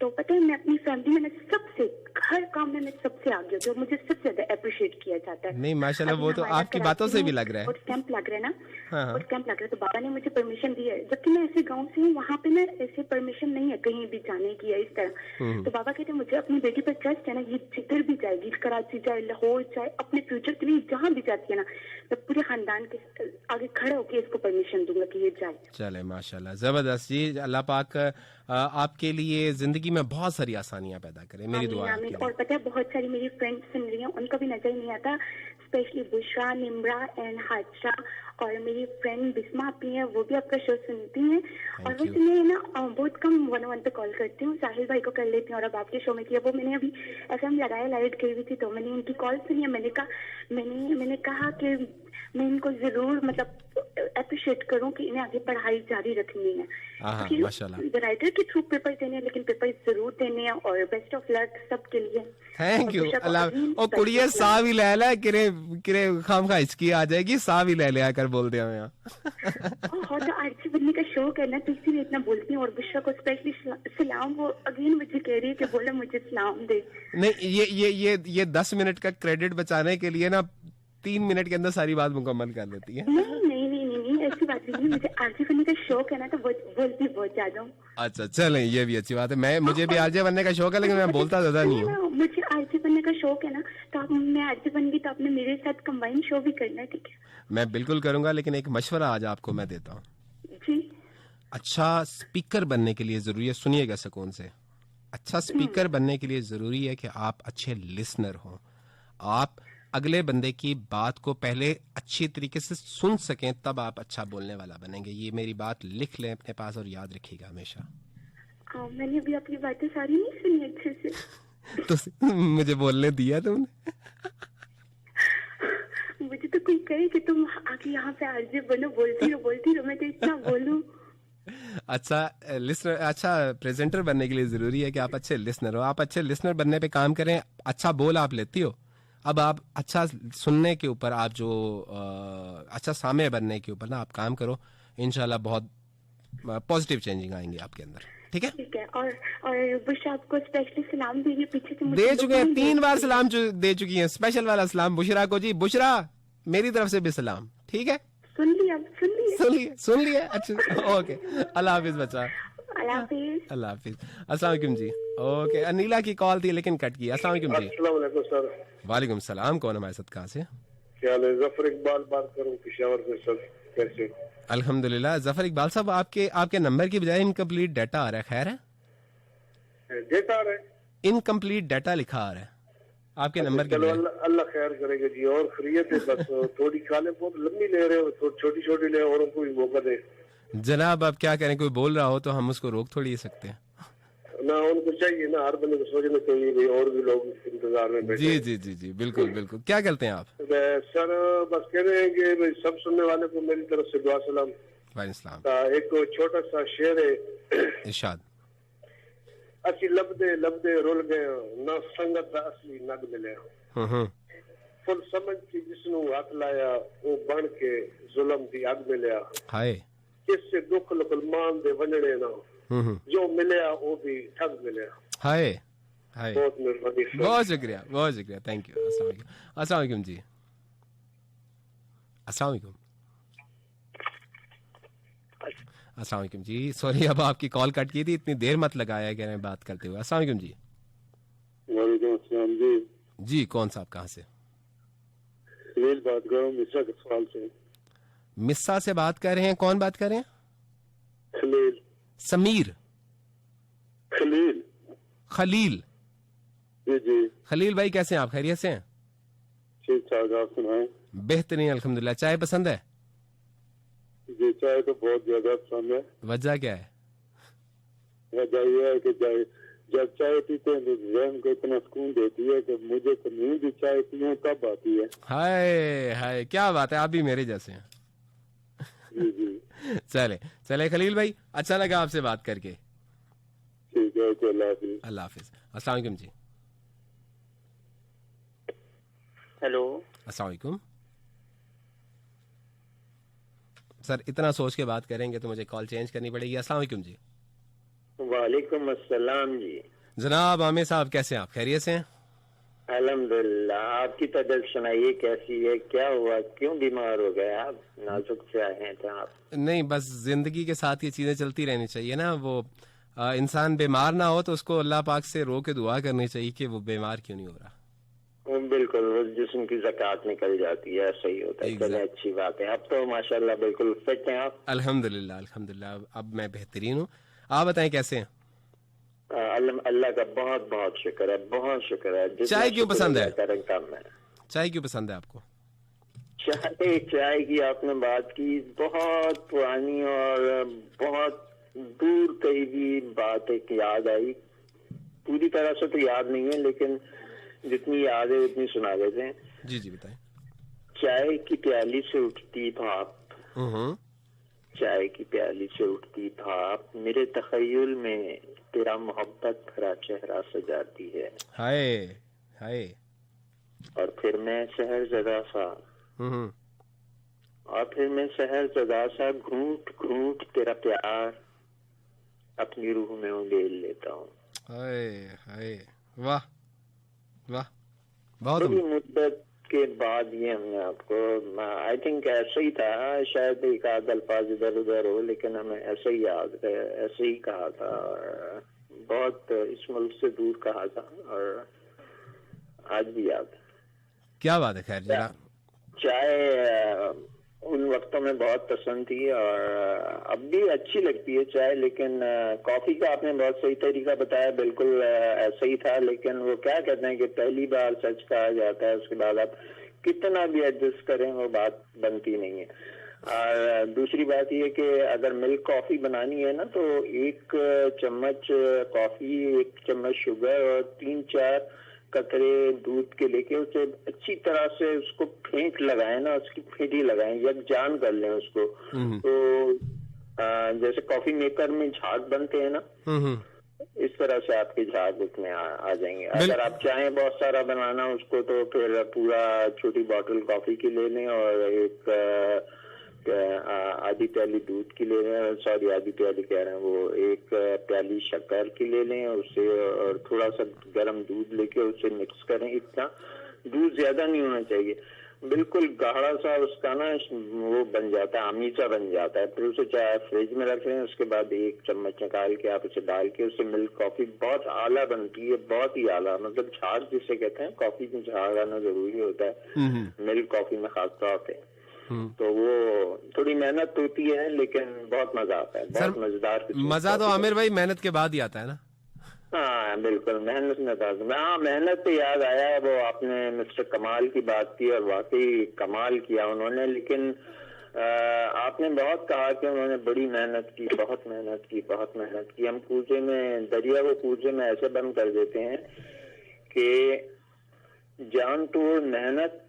तो पता है मैं अपनी फैमिली में ना सबसे, हर काम में मैं सबसे आगे होती हूँ, मुझे सबसे ज्यादा अप्रिशिएट किया जाता है। नहीं माशाल्लाह, अभी वो तो हमारा आपकी बातों से भी लग रहा है। और कैंप लग रहा है ना, हाँ, हाँ। और कैंप लग रहा है, तो बाबा ने मुझे परमिशन दी है, जबकि मैं ऐसे गाँव से हूँ, वहाँ पे ना ऐसे परमिशन नहीं है कहीं भी जाने की है इस तरह। तो बाबा कहते हैं मुझे अपनी बेटी पर ट्रस्ट है ना, ये जिधर भी जाएगी, कराची जाए, लाहौर जाए, अपने फ्यूचर के लिए जहाँ भी जाती है ना, मैं पूरे खानदान के आगे खड़े होकर इसको परमिशन दूंगा कि ये जाए। चले माशाल्लाह, जबरदस्त जी। अल्लाह पाक आपके लिए जिंदगी में बहुत सारी आसानियां पैदा करे, मेरी दुआ है आपके आमीन। लिए। और पता है बहुत सारी मेरी फ्रेंड्स सुन रही हैं, उनका भी नजर नहीं आता, स्पेशली बुशरा, निम्रा एंड हादसा, और मेरी फ्रेंड बिस्मा अपनी है, वो भी आपका शो सुनती हैं। और वैसे मैं ना बहुत कम 1-1 पे कॉल करती हूँ, साहिल भाई को कर लेती हूँ, और अब आपके शो में किया, वो मैंने अभी FM लगाया, लाइट गई हुई थी, तो मैंने उनकी कॉल सुनी है। मैंने कहा कि मैं इनको जरूर मतलब अप्रिशिएट करूं कि इन्हें आगे पढ़ाई जारी रखनी है, क्योंकि माशाल्लाह। राइटर के थ्रू पेपर देने हैं, लेकिन पेपर जरूर देने हैं, और बेस्ट ऑफ लक सबके लिए। थैंक यू अल्लाह। ओ कुड़िए सा भी ले ले, किरे खाम खा इसकी आ जाएगी, सा भी ले लिया कर बोल दिया मैं। और तो आरती बनने का शौक है ना, तो इसीलिए इतना बोलती हूँ। और बुशरा को स्पेशली सलाम, वो अगेन मुझे कह रही है कि बोला मुझे सलाम दे। नहीं ये 10 मिनट का क्रेडिट बचाने के लिए ना 3 मिनट के अंदर सारी बात मुकम्मल कर लेती है। नहीं ऐसी बात नहीं, मुझे आरजे बनने का शौक है ना, तो बोलती बहुत ज्यादा हूँ। अच्छा चलें, ये भी अच्छी बात है। मुझे भी आरजे बनने का शौक है, लेकिन मैं बोलता ज्यादा नहीं हूँ। मुझे आरजे बनने का शौक है ना, तो अब मैं आरजे बनगी तो आपने मेरे साथ कंबाइन शो भी करना है, ठीक है? मैं बिल्कुल करूंगा, लेकिन एक मशवरा आज आपको मैं देता हूँ जी। अच्छा स्पीकर बनने के लिए जरूरी है, सुनिएगा सुकून से, अच्छा स्पीकर बनने के लिए जरूरी है कि आप अच्छे लिसनर हों। आप अगले बंदे की बात को पहले अच्छी तरीके से सुन सकें, तब आप अच्छा बोलने वाला बनेंगे। ये मेरी बात लिख लें अपने पास और याद रखिएगा हमेशा। मैंने अभी आपकी बातें सारी नहीं सुनी अच्छे से। तो मुझे बोलने दिया तुमने? मुझे तो कोई कहे कि तुम आगे यहाँ पे आरजे बनो, बोलती रहो, मैं तो इतना बोलूं। अच्छा लिसनर, अच्छा प्रेजेंटर बनने के लिए जरूरी है कि आप अच्छे लिसनर हो। आप अच्छे लिसनर बनने पे काम करें। अच्छा बोल आप लेती हो, अब आप अच्छा सुनने के ऊपर, आप जो अच्छा सामे बनने के ऊपर ना आप काम करो, इंशाल्लाह बहुत पॉजिटिव चेंजिंग आएंगे आपके अंदर। ठीक है, ठीक है। और बुशरा आपको स्पेशली सलाम दीजिए, पीछे से दे चुके हैं 3 बार सलाम दे चुकी हैं। स्पेशल वाला सलाम बुशरा को जी। बुशरा मेरी तरफ से भी सलाम, ठीक है? सुन लिया। अच्छा ओके, अल्लाह हाफिज बच्चा, अल्लाह हाफिज। अस्सलाम वालेकुम जी। ओके, अनीला की कॉल थी लेकिन कट गई। अस्सलाम वालेकुम जी। अस्सलाम वालेकुम सर। वालेकुम सलाम। कौन हमारे साथ, कहाँ से? क्या हाल है? जफर इकबाल बात करूं पेशावर से सर, कैसे? अल्हम्दुलिल्लाह। जफर इकबाल साहब, आपके नंबर की बजाय इनकम्प्लीट डाटा आ रहा है। खैर है? डेटा आ रहा है, इनकम्प्लीट डाटा लिखा आ रहा है आपके नंबर की चलो बजाय। अल्लाह खैर करेगा जी। और खैरियत है? बस थोड़ी काले बहुत लंबी ले रहे हो, छोटी ले, औरों को भी मौका दे। जनाब अब क्या करें, कोई बोल रहा हो तो हम उसको रोक थोड़ी सकते हैं ना, उनको चाहिए ना, हर बंदे को सोचना चाहिए भाई और भी लोग इंतजार में बैठे। जी बिल्कुल। क्या करते हैं आप? सर बस कह रहे हैं कि भाई सब सुनने वाले को मेरी तरफ से दुआ सलाम। वालेकुम। एक छोटा सा शेर है, इरशाद। ਅਸੀਂ ਲੱਭਦੇ ਰੁੱਲ ਗਏ, ਨਾ ਸੰਗਤ ਦਾ ਅਸਲੀ ਨਗ ਮਿਲਿਆ। ਫੁੱਲ ਸਮਝ ਕੇ ਜਿਸ ਨੂੰ ਹੱਥ ਲਾਇਆ, ਉਹ ਬਣ ਕੇ ਜ਼ੁਲਮ ਦੀ ਅੱਗ ਮਿਲਿਆ। ਹਾਏ ਕਿਸੇ ਦੁੱਖ ਲਕਲਮਾਨ ਦੇ ਵੰਡਣੇ ਨਾ, ਜੋ ਮਿਲਿਆ ਉਹ ਵੀ ਠੱਗ ਮਿਲਿਆ। ਹਾਏ ਬਹੁਤ ਮਿਹਰਬਾਨੀ, बहुत शुक्रिया, थैंक यू। अस्सलाम वालेकुम जी। अस्सलाम वालेकुम जी। सॉरी, अब आपकी कॉल कट की थी, इतनी देर मत लगाया कह रहे हैं बात करते हुए। अस्सलाम वालेकुम जी। वालेकुम अस्सलाम जी। जी कौन साहब, कहाँ से? खलील बात कर रहा हूँ मिस्सा के सवाल से। मिस्सा से बात कर रहे हैं? कौन बात कर रहे हैं? खलील। समीर? खलील जी। खलील भाई कैसे हैं आप? खैरियत से हैं? ठीक ठाक, आप सुनाएं? बेहतरीन अल्हम्दुलिल्लाह। चाय पसंद है? जी चाय तो बहुत ज्यादा पसंद है। वजह क्या है? वजह यह है कि जब चाय पीते हैं तो जहन को इतना सुकून देती है कि मुझे तो नींद भी चाय पीने कब आती है। हाय क्या बात है, आप भी मेरे जैसे हैं। जी चले खलील भाई, अच्छा लगा आपसे बात करके। ठीक है, अल्लाह हाफिज। अस्सलाम वालेकुम जी। हेलो, अस्सलाम वालेकुम सर इतना सोच के बात करेंगे तो मुझे कॉल चेंज करनी पड़ेगी। अस्सलाम वालेकुम जी। वालेकुम अस्सलाम जी। जनाब आमिर साहब कैसे हैं आप, खैरियत से हैं? अल्हम्दुलिल्लाह। आपकी तबीयत सुनाइए, कैसी है, क्या हुआ, क्यों बीमार हो गए आप, नाजुक से आए हैं आप? नहीं, बस जिंदगी के साथ ये चीजें चलती रहनी चाहिए ना। वो इंसान बीमार ना हो तो उसको अल्लाह पाक से रो के दुआ करनी चाहिए कि वो बीमार क्यों नहीं हो रहा। बिल्कुल, वो जिस्म की ज़कात निकल जाती है, ऐसा ही होता है। चलिए अच्छी बात है। अब तो माशाल्लाह बिल्कुल फिट हैं आप। अल्हम्दुलिल्लाह अल्हम्दुलिल्लाह, अब मैं बेहतरीन हूँ। आप बताएं कैसे हैं? अल्लाह का बहुत बहुत शुक्र है, बहुत शुक्र है। चाय क्यों पसंद है? कम है। चाय क्यों पसंद है आपको? चाय की आपने बात की, बहुत पुरानी और बहुत दूर कहीं भी बात एक याद आई। पूरी तरह से तो याद नहीं है, लेकिन जितनी याद है उतनी सुना देते हैं। जी जी बताएं। चाय की प्याली से उठती भाप, चाय की प्याली से उठती भाप, मेरे तखय्युल में तेरा मोहब्बत भरा चेहरा सजाती है। हाय हाय। और फिर मैं शहर जदा सा, और फिर मैं शहर जदा सा घूंट घूंट तेरा प्यार अपनी रूह में उंडेल लेता हूँ। हाय हाय, वाह वाह, बहुत बड़ी मुद्दत के बाद ये हमने आपको, आई थिंक ऐसे ही था, शायद एक आध अल्फाज इधर उधर हो, लेकिन हमें ऐसे ही याद है, ऐसे ही कहा था, और बहुत इस मुल्क से दूर कहा था, और आज भी याद है। क्या बात है। खैर जरा, चाय उन वक्तों में बहुत पसंद थी और अब भी अच्छी लगती है चाय, लेकिन कॉफी का आपने बहुत सही तरीका बताया, बिल्कुल ऐसा ही था। लेकिन वो क्या कहते हैं कि पहली बार सच कहा जाता है, उसके बाद आप कितना भी एडजस्ट करें वो बात बनती नहीं है। और दूसरी बात ये कि अगर मिल्क कॉफी बनानी है ना, तो 1 चम्मच कॉफी, 1 चम्मच शुगर और 3-4 कतरे दूध के लेके उसे अच्छी तरह से उसको फेंट लगाए ना, उसकी फेंटी लगाएं, यकजान कर लें उसको। तो जैसे कॉफी मेकर में झाग बनते हैं ना, इस तरह से आपके झाग उसमें आ जाएंगे। अगर आप चाहें बहुत सारा बनाना उसको, तो फिर पूरा छोटी बोतल कॉफी की ले लें और एक आधी प्याली दूध की ले लें, सॉरी आधी प्याली कह रहे हैं, वो 1 प्याली शक्कर की ले लें उससे, और थोड़ा सा गर्म दूध लेके उसे मिक्स करें। इतना दूध ज्यादा नहीं होना चाहिए, बिल्कुल गाढ़ा सा उसका ना वो बन जाता है, अमीचा बन जाता है। फिर उसे चाहे फ्रिज में रख लें, उसके बाद 1 चम्मच निकाल के आप उसे डाल के उससे मिल्क कॉफी बहुत आला बनती है, बहुत ही आला, मतलब झाग जिसे कहते हैं, कॉफी में झाग आना जरूरी होता है मिल्क कॉफी में खास तौर पे। तो वो थोड़ी मेहनत होती है, लेकिन बहुत मजा आता है, बहुत मजेदार। मजा तो आमिर भाई मेहनत के बाद ही आता है ना। हाँ बिल्कुल, मेहनत में था। हाँ, मेहनत पे याद आया, वो आपने मिस्टर कमाल की बात की और वाकई कमाल किया उन्होंने, लेकिन आपने बहुत कहा कि उन्होंने बड़ी मेहनत की, बहुत मेहनत की, बहुत मेहनत की। हम कूजे में, दरिया को कूजे में ऐसे बंद कर देते हैं कि जान तोड़ मेहनत,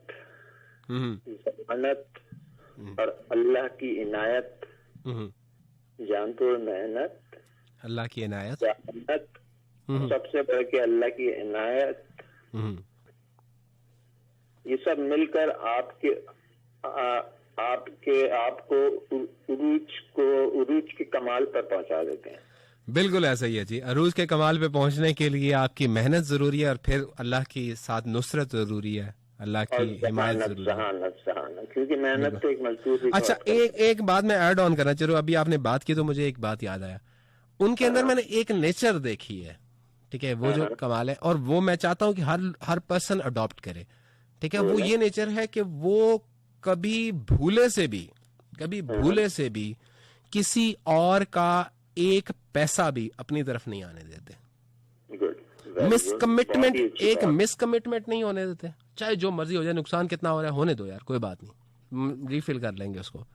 जमानत और अल्लाह की इनायत, जान तोड़ मेहनत, अल्लाह की इनायत, जमानत, सबसे बढ़ के अल्लाह की इनायत, ये सब मिलकर आपको उरूज के कमाल पर पहुंचा देते हैं। बिल्कुल ऐसा ही है जी। अरूज के कमाल पे पहुंचने के लिए आपकी मेहनत जरूरी है, और फिर अल्लाह की साथ नुसरत जरूरी है, अल्लाह की हिमायत जरूरी है, क्योंकि मेहनत तो एक मजदूर। अच्छा, एक बात मैं ऐड ऑन करना चाह रहा हूँ। अभी आपने बात की तो मुझे एक बात याद आया, उनके अंदर मैंने एक नेचर देखी है, ठीक है, वो जो कमाल है, और वो मैं चाहता हूँ कि हर पर्सन अडॉप्ट करे, ठीक है। वो ये नेचर है कि वो कभी भूले से भी किसी और का 1 पैसा भी अपनी तरफ नहीं आने देते। मिसकमिटमेंट नहीं होने देते, चाहे जो मर्जी हो जाए, नुकसान कितना हो रहा है होने दो यार, कोई बात नहीं, रिफिल कर लेंगे उसको,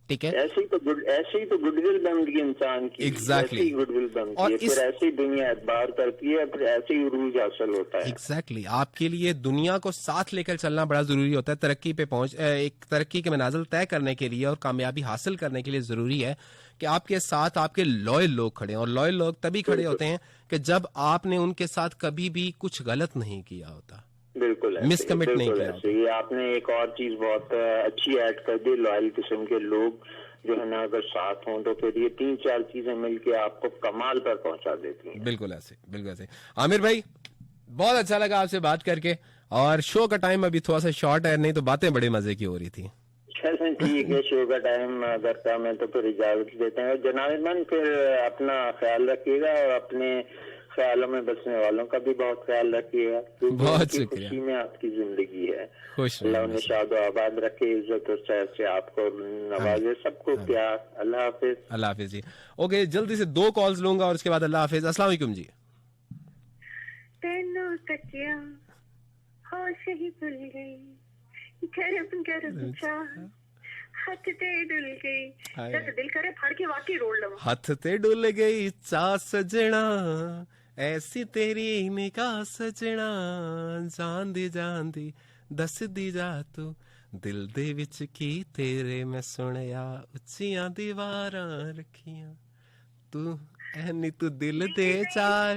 ठीक है। ऐसे ही तो गुडविल बनती है इंसान की। एग्जैक्टली, गुडविल बनती है, फिर ऐसे ही दुनिया एतबार करती है, फिर ऐसे ही उरूज हासिल होता है। एग्जैक्टली, आपके लिए दुनिया को साथ लेकर चलना बड़ा जरूरी होता है। तरक्की पे एक तरक्की के मनाजिल तय करने के लिए और कामयाबी हासिल करने के लिए जरूरी है कि आपके साथ आपके लॉयल लोग खड़े हैं, और लॉयल लोग तभी खड़े होते हैं कि जब आपने उनके साथ कभी भी कुछ गलत नहीं किया होता, बिल्कुल मिसकमिट नहीं किया। ये आपने एक और चीज बहुत अच्छी ऐड कर दी, लॉयल किस्म के लोग जो है ना अगर साथ हों तो फिर ये 3-4 चीजें मिलके आपको कमाल पर पहुंचा देती हैं। बिल्कुल ऐसे। आमिर भाई बहुत अच्छा लगा आपसे बात करके, और शो का टाइम अभी थोड़ा सा शॉर्ट है, नहीं तो बातें बड़े मजे की हो रही थी। चलें ठीक है, शो का टाइम अगर कम है तो फिर इजाजत देते हैं। जनाब इरमान फिर अपना ख्याल रखिएगा और अपने ख्यालों में बसने वालों का भी बहुत ख्याल रखिएगा। बहुत शुक्रिया। खुशी में आपकी जिंदगी है, खुश अल्लाह उन्हें शाद और आबाद रखे, इज्जत और सेहत से आपको नवाजे, सबको प्यार। अल्लाह हाफिज। अल्लाह हाफिज जी। ओके, जल्दी से 2 कॉल्स लूंगा और उसके बाद अल्लाह हाफिज। अस्सलाम वालेकुम जी। तेनू तकिया होश ही भूल गई, गरम गरम चाह हाथ ते डुल गई, जब दिल करे फाड़ के वाकई रोल लवा। हाथ ते डुल गई चाह सजना, ऐसी तेरी निगाह सजना, जांदी दस दी जा तू, दिल दे विच की तेरे मैं सुनिया, उच्चियां दीवारां रखियां, तू ऐनी तू दिल दे चार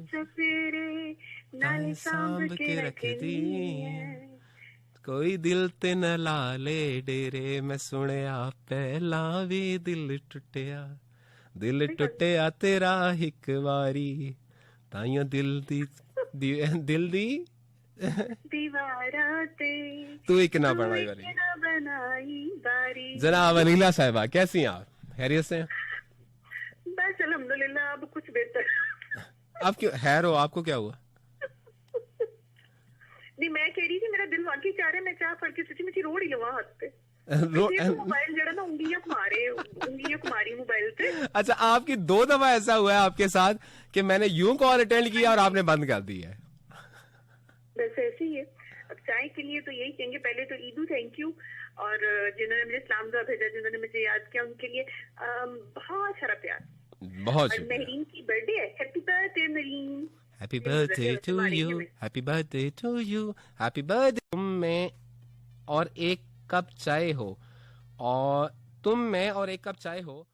चफेरे नाल सांभ के रखदी है, कोई दिल ते न ला ले डेरे, मैं सुनिया पहला भी दिल टुटिया तेरा हिक वारी, ताइयों दिल दी दीवारा ते तू एक ना बनाई बारी। जनाब अनीला साहिबा, कैसी हैं आप? खैरियत से? बस अल्हम्दुलिल्लाह, अब कुछ बेहतर। आप क्यों हैर हो? आपको क्या हुआ? नहीं, मैं कह रही थी मेरा दिल वाकई चाह रहा है मैं चाह फड़ के सच्ची मुची रोड ही लवा हाथ पे। मोबाइल जरा ना उंगलियां कुमारी मोबाइल पे। अच्छा, आपकी 2 दफा ऐसा हुआ है आपके साथ कि मैंने यूं कॉल अटेंड किया और आपने बंद कर दी है। बस ऐसे ही है। अब चाय के लिए तो यही कहेंगे, पहले तो ईदू थैंक यू, और जिन्होंने मुझे सलाम दुआ भेजा, जिन्होंने मुझे याद किया, उनके लिए बहुत सारा प्यार। बहुत और महरीन की बर्थडे है, happy birthday Mehreen. Happy birthday to you, happy birthday to you, happy birthday. तुम में और 1 कप चाय हो, और तुम में और 1 कप चाय हो।